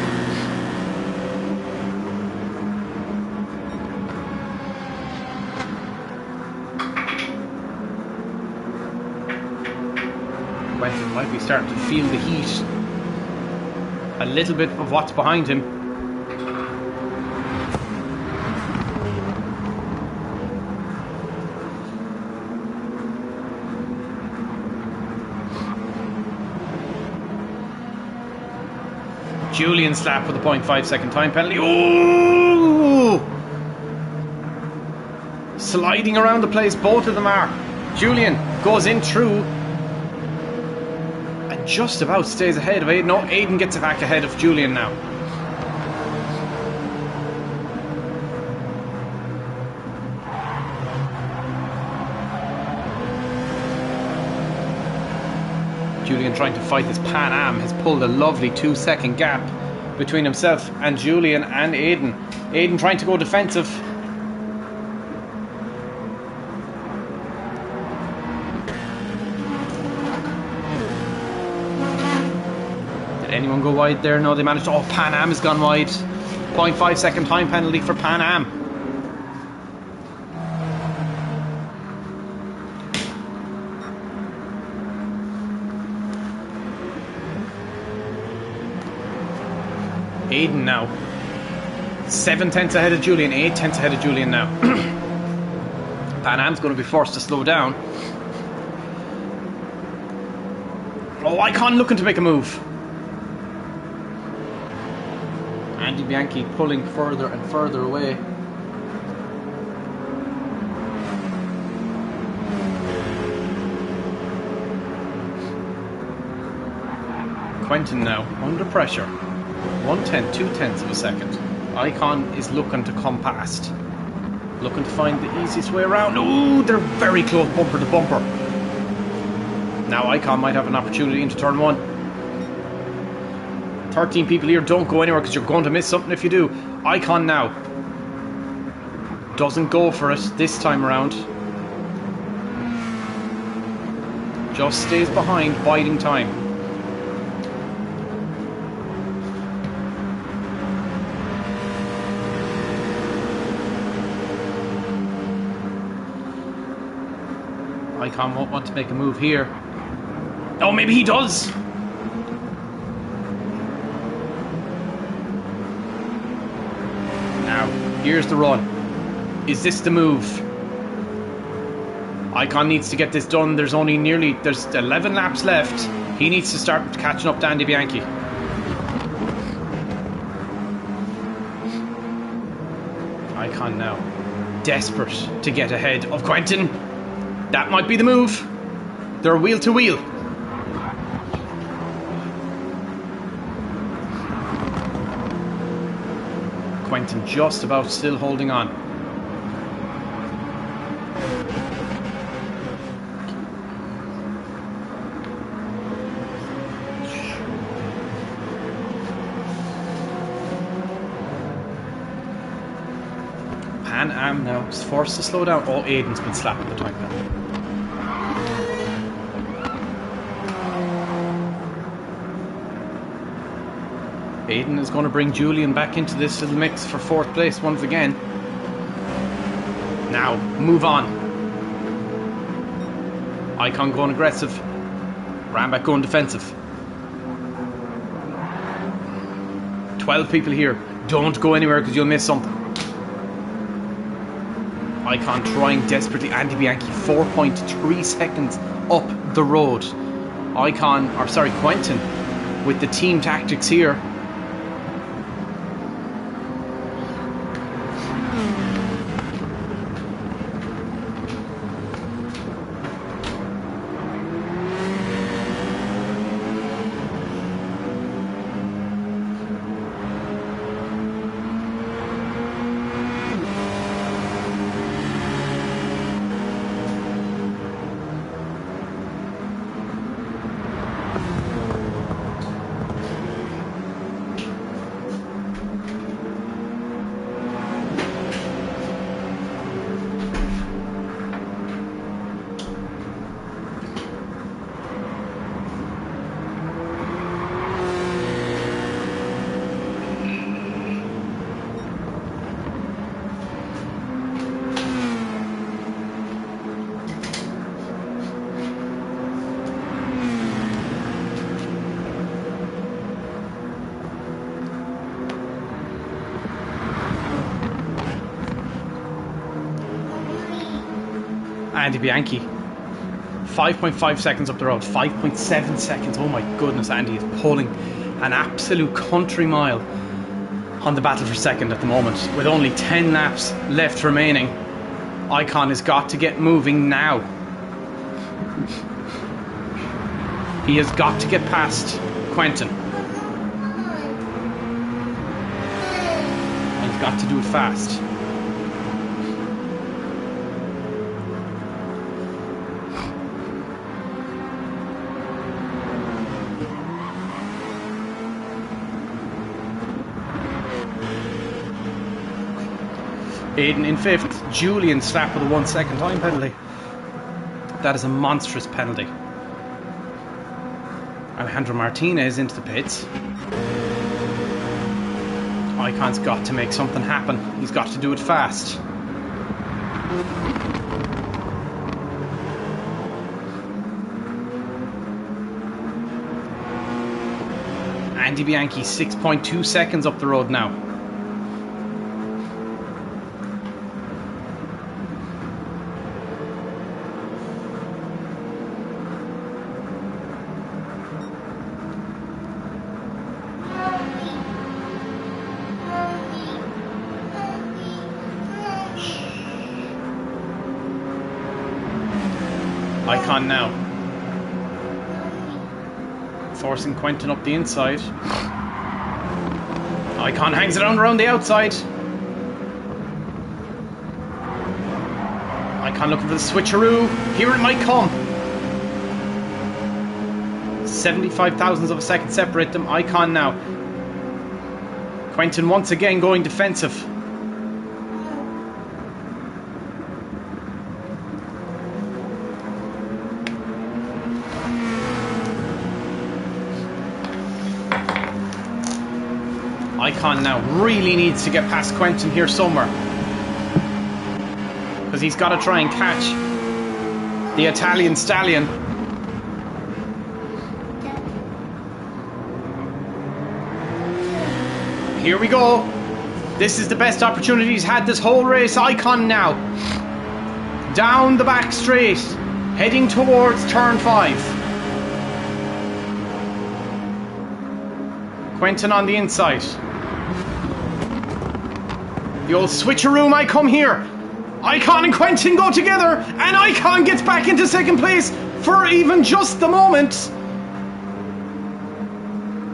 Quentin might be starting to feel the heat. A little bit of what's behind him. Julian slap with a 0.5 second time penalty. Ooh! Sliding around the place, both of them are. Julian goes in through and just about stays ahead of Aiden. No, Aiden gets it back ahead of Julian now. Julian trying to fight this Pan Am has pulled a lovely 2 second gap between himself and Julian and Aiden. Aiden trying to go defensive. Did anyone go wide there? No, they managed to. Oh, Pan Am has gone wide. 0.5 second time penalty for Pan Am. Aiden now. 7 tenths ahead of Julian, 8 tenths ahead of Julian now. Pan Am's going to be forced to slow down. Oh, Icon looking to make a move. Andy Bianchi pulling further and further away. Quentin now under pressure. 1/10, 2/10 of a second. Icon is looking to come past. Looking to find the easiest way around. Oh, they're very close, bumper to bumper. Now Icon might have an opportunity into turn 1. 13 people here, don't go anywhere because you're going to miss something if you do. Icon now. Doesn't go for it this time around. Just stays behind, biding time. Icon won't want to make a move here. Oh, maybe he does. Now, here's the run. Is this the move? Icon needs to get this done. There's 11 laps left. He needs to start catching up to Andy Bianchi. Icon now desperate to get ahead of Quentin. That might be the move. They're wheel to wheel. Quentin just about still holding on. Pan Am now is forced to slow down. Oh, Aiden's been slapping the time penalty. Aiden is going to bring Julian back into this little mix for 4th place once again. Now, move on. Icon going aggressive. Ramback going defensive. 12 people here. Don't go anywhere because you'll miss something. Icon trying desperately. Andy Bianchi 4.3 seconds up the road. Quentin with the team tactics here. Andy Bianchi 5.5 seconds up the road, 5.7 seconds. Oh my goodness, Andy is pulling an absolute country mile on the battle for second at the moment with only 10 laps left remaining. Icon has got to get moving now. He has got to get past Quentin, and he's got to do it fast. Aiden in 5th. Julian slapped with a 1 second time penalty. That is a monstrous penalty. Alejandro Martinez into the pits. Icon's got to make something happen. He's got to do it fast. Andy Bianchi 6.2 seconds up the road now. Icon now. Forcing Quentin up the inside. Icon hangs it on around the outside. Icon looking for the switcheroo. Here it might come. 75 thousandths of a second separate them. Icon now. Quentin once again going defensive. Icon now really needs to get past Quentin here somewhere, because he's got to try and catch the Italian stallion. Here we go. This is the best opportunity he's had this whole race. Icon now down the back straight, heading towards turn 5. Quentin on the inside. The old switcheroo might come here. Icon and Quentin go together, and Icon gets back into second place for even just the moment.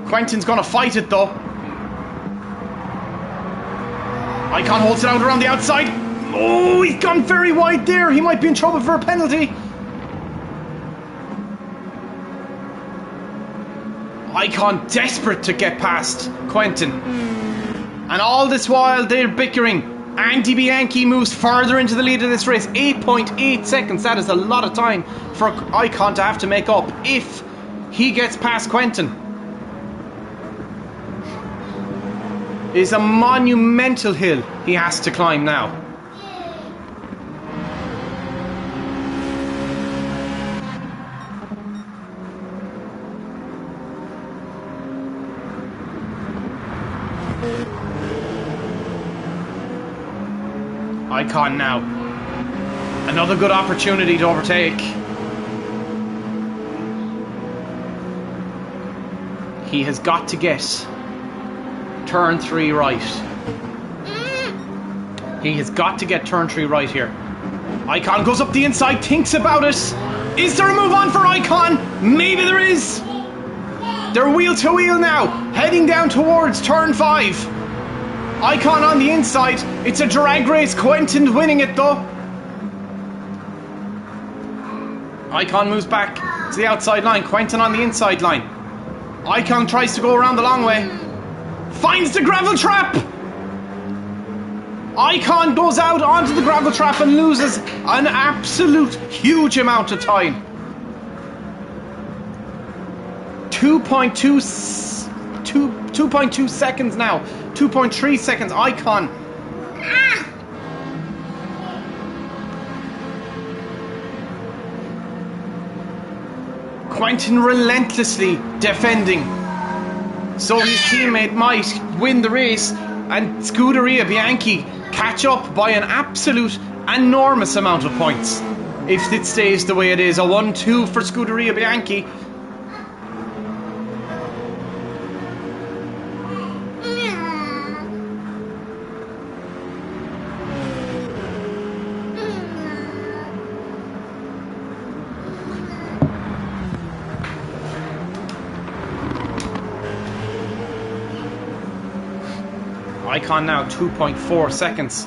Quentin's gonna fight it though. Icon holds it out around the outside. Oh, he's gone very wide there. He might be in trouble for a penalty. Icon desperate to get past Quentin. And all this while they're bickering. Andy Bianchi moves further into the lead of this race. 8.8 seconds. That is a lot of time for Icon to have to make up if he gets past Quentin. It is a monumental hill he has to climb now. Icon now. Another good opportunity to overtake. He has got to get turn 3 right. He has got to get turn 3 right here. Icon goes up the inside, thinks about it. Is there a move on for Icon? Maybe there is. They're wheel to wheel now, heading down towards turn 5. Icon on the inside. It's a drag race. Quentin winning it though. Icon moves back to the outside line. Quentin on the inside line. Icon tries to go around the long way. Finds the gravel trap. Icon goes out onto the gravel trap and loses an absolute huge amount of time. 2.2 seconds now. 2.3 seconds. Icon. Quentin relentlessly defending, so his teammate might win the race and Scuderia Bianchi catch up by an absolute enormous amount of points. If it stays the way it is, a 1-2 for Scuderia Bianchi. Icon now 2.4 seconds.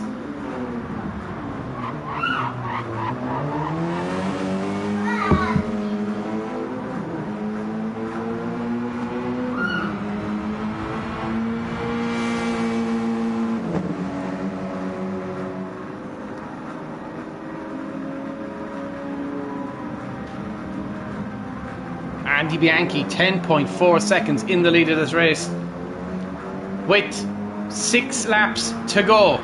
Andy Bianchi 10.4 seconds in the lead of this race with 6 laps to go.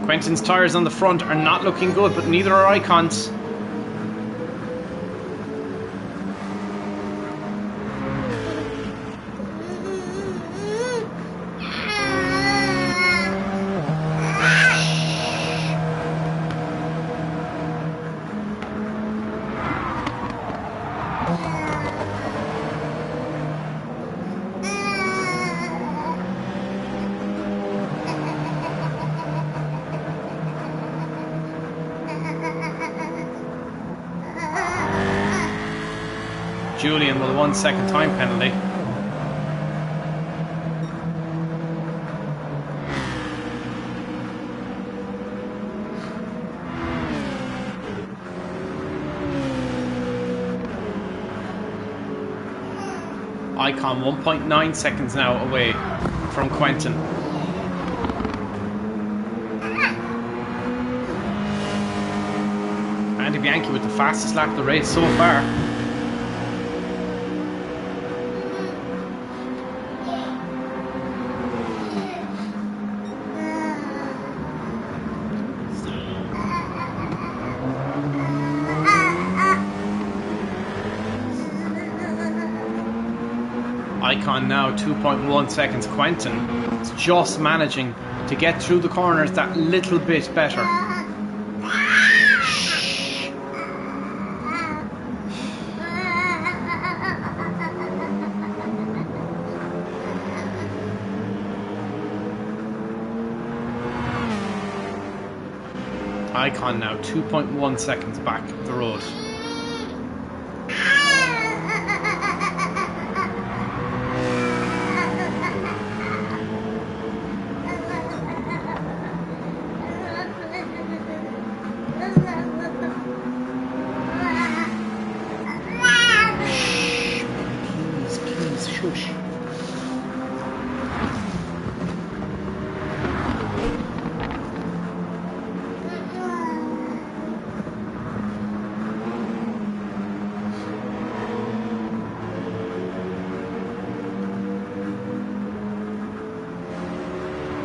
Quentin's tyres on the front are not looking good, but neither are Icon's. Julian with a 1 second time penalty. Icon 1.9 seconds now away from Quentin. Andy Bianchi with the fastest lap of the race so far. Icon now 2.1 seconds. Quentin is just managing to get through the corners that little bit better. Icon now 2.1 seconds back the road. Shush.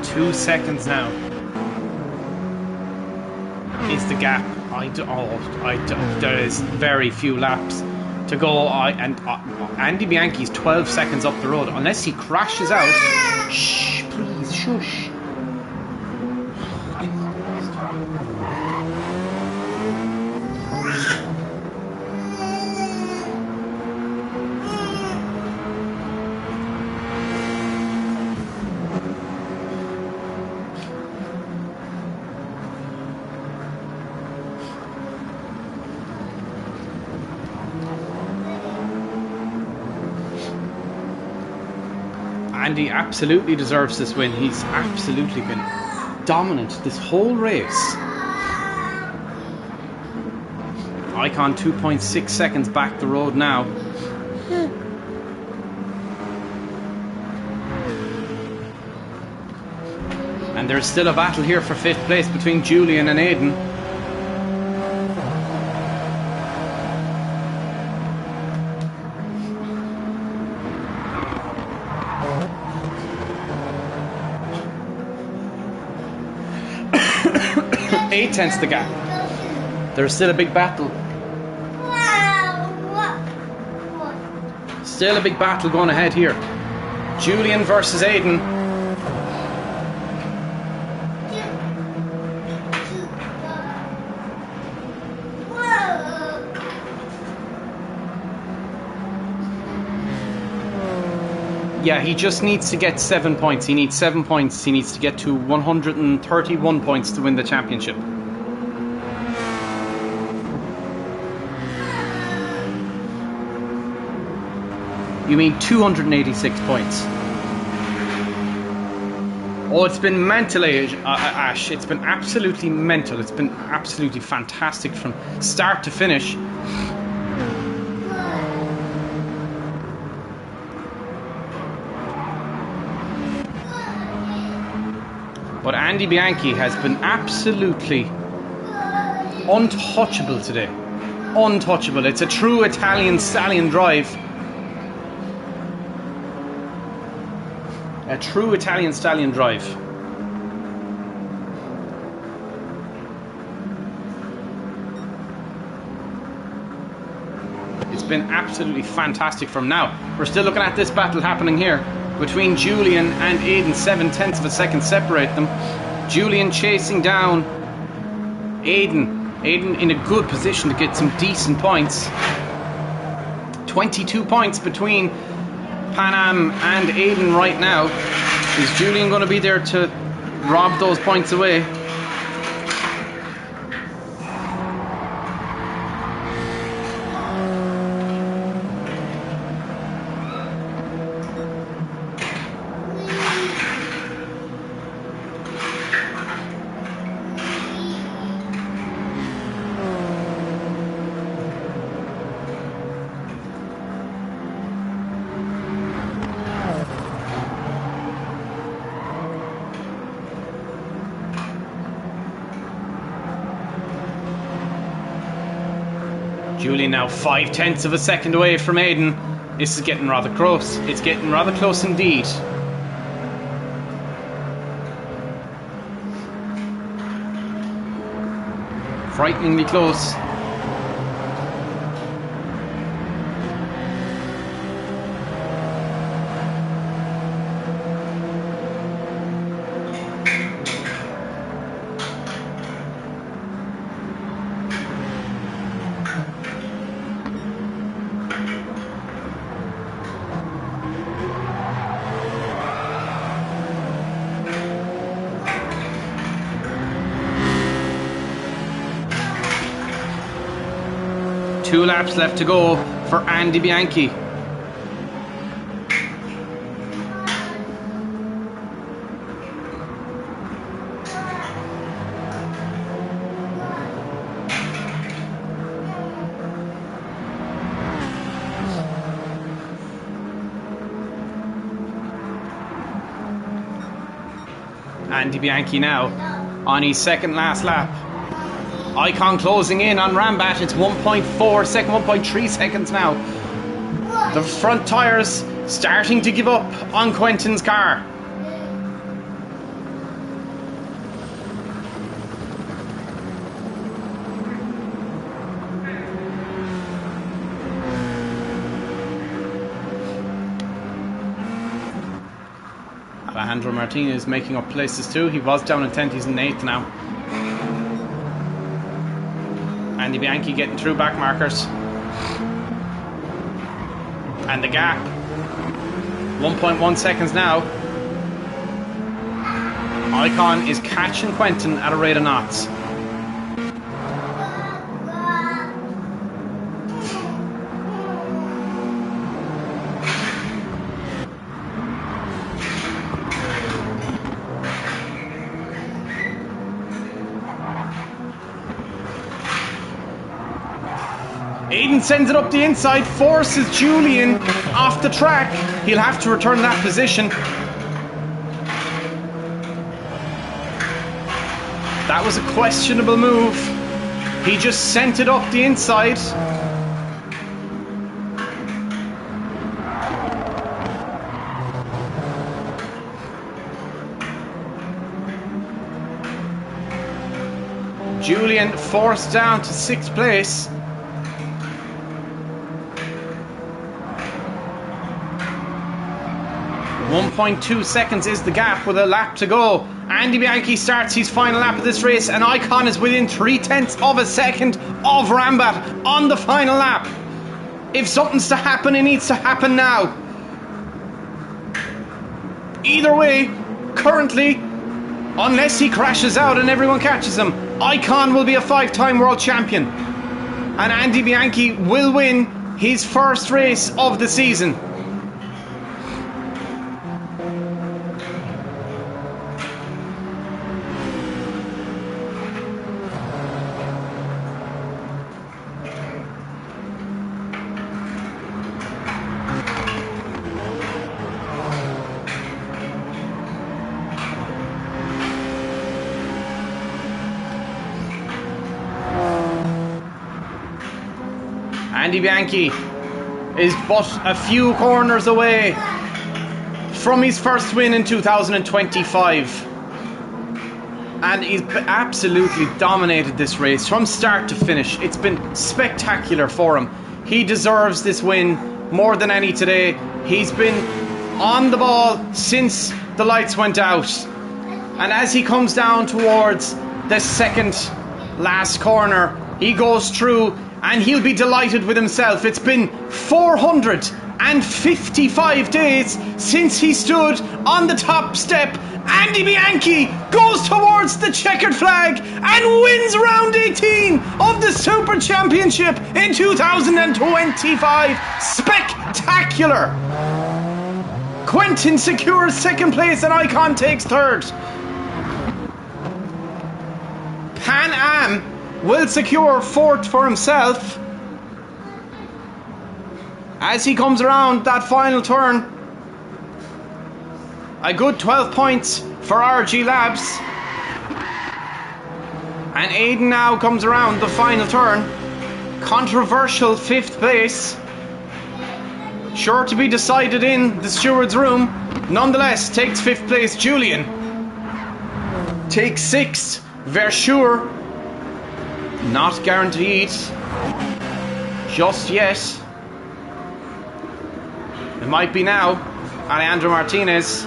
Two seconds now is the gap. There is very few laps to go. Andy Bianchi's 12 seconds up the road. Unless he crashes out. Shh, please, shush. Andy absolutely deserves this win. He's absolutely been dominant this whole race. Icon 2.6 seconds back the road now. And there's still a battle here for 5th place between Julian and Aidan. Eight tenths the gap. There's still a big battle. Still a big battle going ahead here. Julian versus Aidan. Yeah, he just needs to get 7 points. He needs 7 points. He needs to get to 131 points to win the championship. You mean 286 points? Oh, it's been mental, Ash. It's been absolutely mental. It's been absolutely fantastic from start to finish. But Andy Bianchi has been absolutely untouchable today. Untouchable. It's a true Italian stallion drive. A true Italian stallion drive. It's been absolutely fantastic from now. We're still looking at this battle happening here between Julian and Aidan. 7/10 of a second separate them. Julian chasing down Aidan. Aidan in a good position to get some decent points. 22 points between Pan Am and Aidan right now. Is Julian going to be there to rob those points away? Julian now 0.5 of a second away from Aiden. This is getting rather close. It's getting rather close indeed. Frighteningly close. Two laps left to go for Andy Bianchi. Andy Bianchi now on his second last lap. Icon closing in on Rambat. It's 1.3 seconds now. The front tyres starting to give up on Quentin's car. Alejandro Martinez making up places too. He was down in 10th, he's in 8th now. Andy Bianchi getting through back markers. And the gap 1.1 seconds now. Icon is catching Quentin at a rate of knots. Aiden sends it up the inside, forces Julian off the track. He'll have to return that position. That was a questionable move. He just sent it up the inside. Julian forced down to 6th place. .2 seconds is the gap with a lap to go. Andy Bianchi starts his final lap of this race, and Icon is within 0.3 of a second of Rambat on the final lap. If something's to happen, it needs to happen now. Either way, currently, unless he crashes out and everyone catches him, Icon will be a 5-time world champion. And Andy Bianchi will win his first race of the season. Andy Bianchi is but a few corners away from his first win in 2025. And he's absolutely dominated this race from start to finish. It's been spectacular for him. He deserves this win more than any today. He's been on the ball since the lights went out. And as he comes down towards the second last corner, he goes through and he'll be delighted with himself. It's been 455 days since he stood on the top step. Andy Bianchi goes towards the checkered flag and wins round 18 of the Super Championship in 2025. Spectacular! Quentin secures second place and Icon takes third. Pan Am will secure fourth for himself as he comes around that final turn. A good 12 points for RG Labs. And Aiden now comes around the final turn. controversial 5th place. Sure to be decided in the steward's room. Nonetheless, takes 5th place Julian. Takes 6th Versure. Not guaranteed just yet. It might be now. Alejandro Martinez.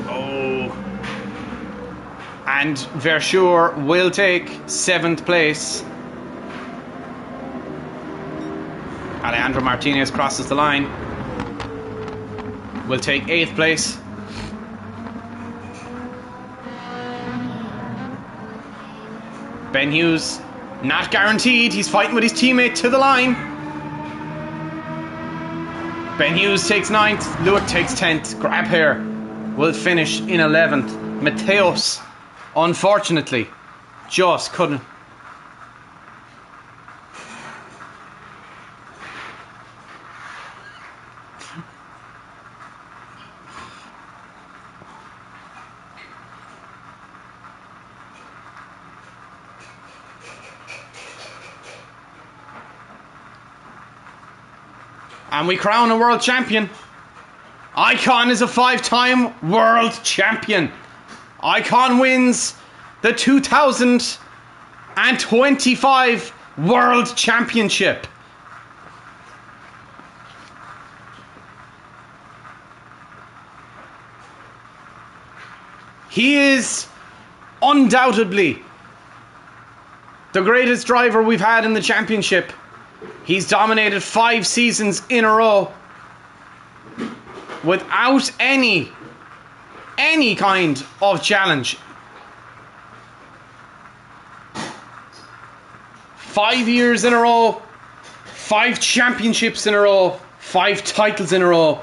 Oh. And Versure will take 7th place. Alejandro Martinez crosses the line. Will take 8th place. Ben Hughes, not guaranteed. He's fighting with his teammate to the line. Ben Hughes takes 9th. Lewick takes 10th. Grabhair will finish in 11th. Mateos, unfortunately, just couldn't. And we crown a world champion. Icon is a 5-time world champion. Icon wins the 2025 World Championship. He is undoubtedly the greatest driver we've had in the championship. He's dominated 5 seasons in a row without any kind of challenge. 5 years in a row, 5 championships in a row, 5 titles in a row.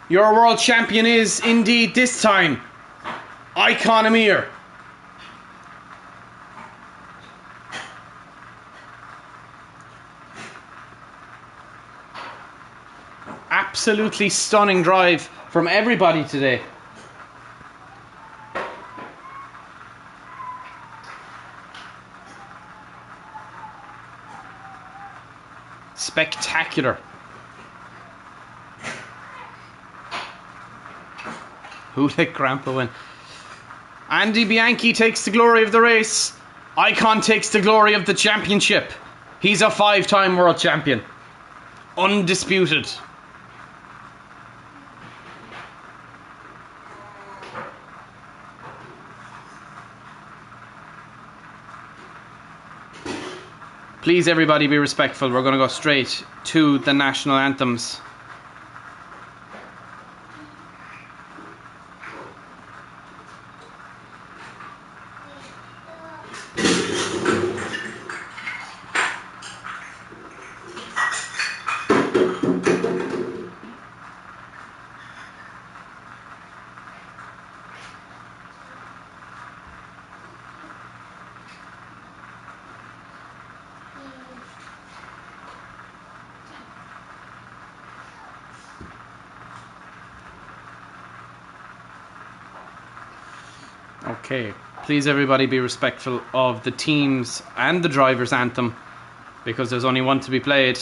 Your world champion is indeed this time Icon Amir. Absolutely stunning drive from everybody today. Spectacular. Who let Grandpa win? Andy Bianchi takes the glory of the race. Icon takes the glory of the championship. He's a 5-time world champion. Undisputed. Please, everybody, be respectful. We're going to go straight to the national anthems. Okay, please everybody be respectful of the teams and the drivers' anthem, because there's only one to be played.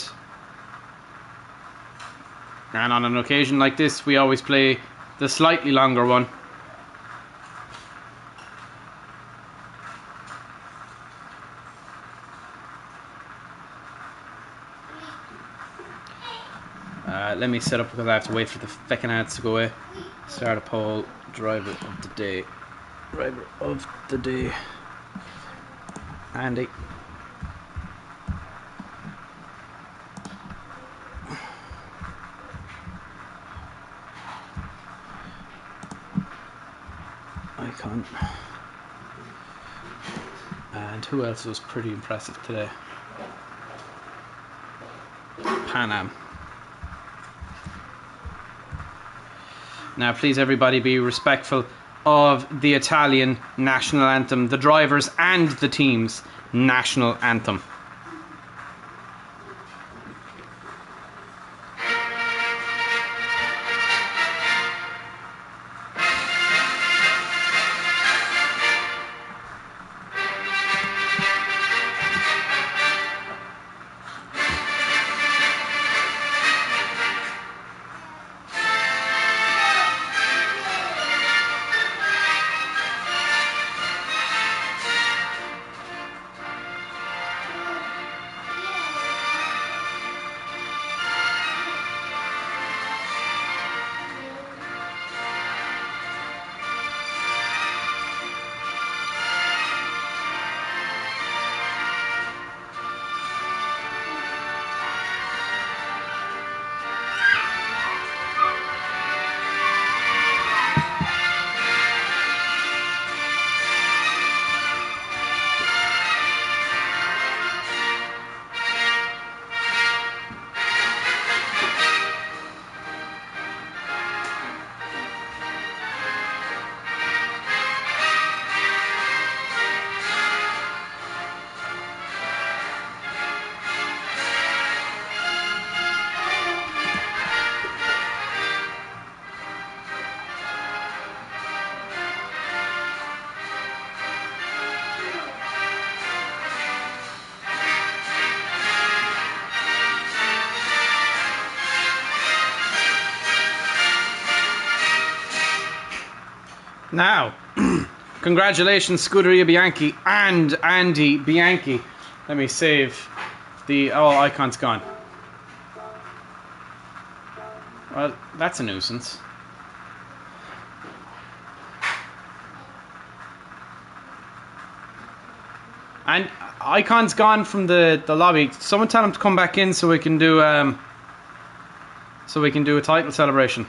And on an occasion like this, we always play the slightly longer one. Let me set up because I have to wait for the feckin' ads to go away. Start a poll, driver of the day. Driver of the day. Andy. Icon. And who else was pretty impressive today? Pan Am. Now please everybody be respectful of the Italian national anthem, the drivers and the team's national anthem. Now, congratulations, Scuderia Bianchi and Andy Bianchi. Let me save the... Oh, icon's gone. Well, that's a nuisance. And icon's gone from the lobby. Someone tell him to come back in so we can do a title celebration.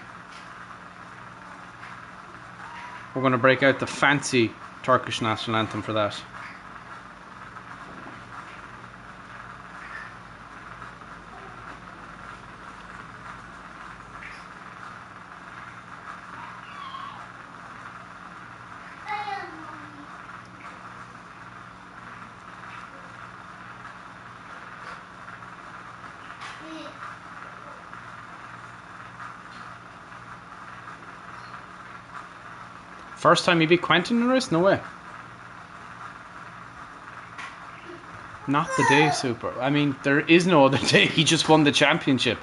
We're going to break out the fancy Turkish national anthem for that. First time he beat Quentin in a race? No way. Not the day, Super. I mean, there is no other day. He just won the championship.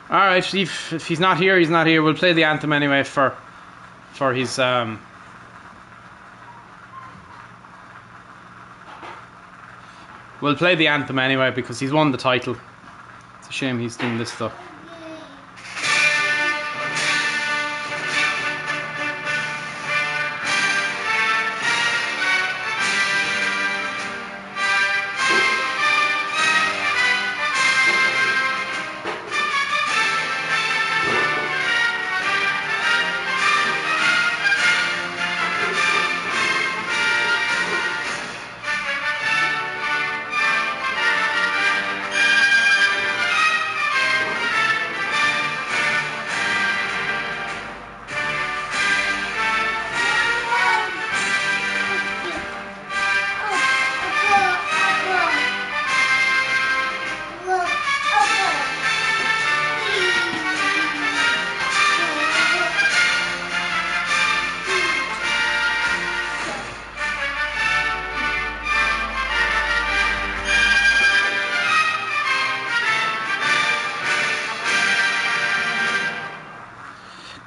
Alright, if he's not here, he's not here. We'll play the anthem anyway for his... We'll play the anthem anyway because he's won the title. It's a shame he's doing this stuff.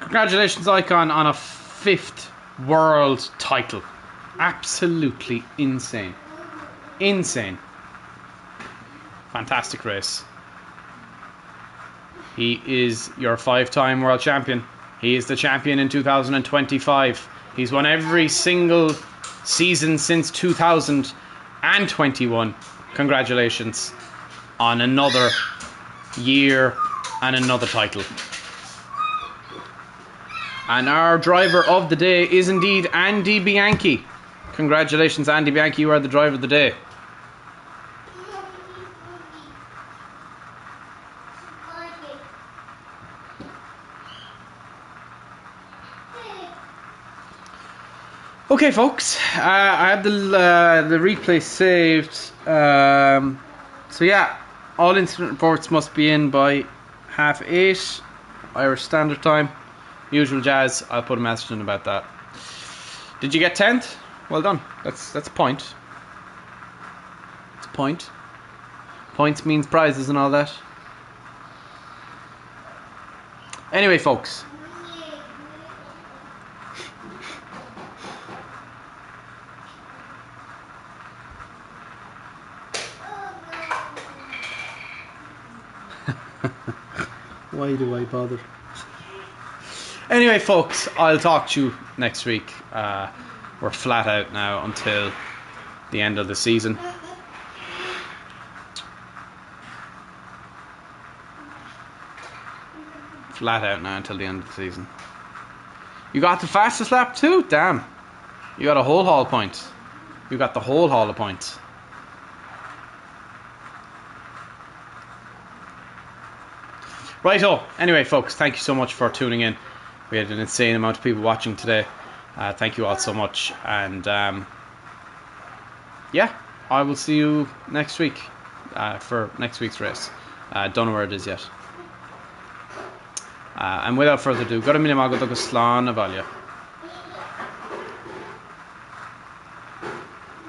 Congratulations, Icon, on a 5th world title. Absolutely insane. Insane. Fantastic race. He is your 5-time world champion. He is the champion in 2025. He's won every single season since 2021. Congratulations on another year and another title. And our driver of the day is indeed Andy Bianchi. Congratulations, Andy Bianchi, you are the driver of the day. Okay, folks, I have the replay saved. So yeah, all incident reports must be in by 8:30 Irish Standard Time. Usual jazz. I'll put a message in about that. Did you get 10th? Well done. That's a point. It's a point. Points means prizes and all that. Anyway, folks. Why do I bother? Anyway, folks, I'll talk to you next week. We're flat out now until the end of the season. Flat out now until the end of the season. You got the fastest lap too? Damn. You got a whole haul of points. You got the whole haul of points. Righto. Anyway, folks, thank you so much for tuning in. We had an insane amount of people watching today. Thank you all so much. And yeah, I will see you next week for next week's race. Don't know where it is yet. And without further ado, go to Minimag, go to Slán a Bhaile.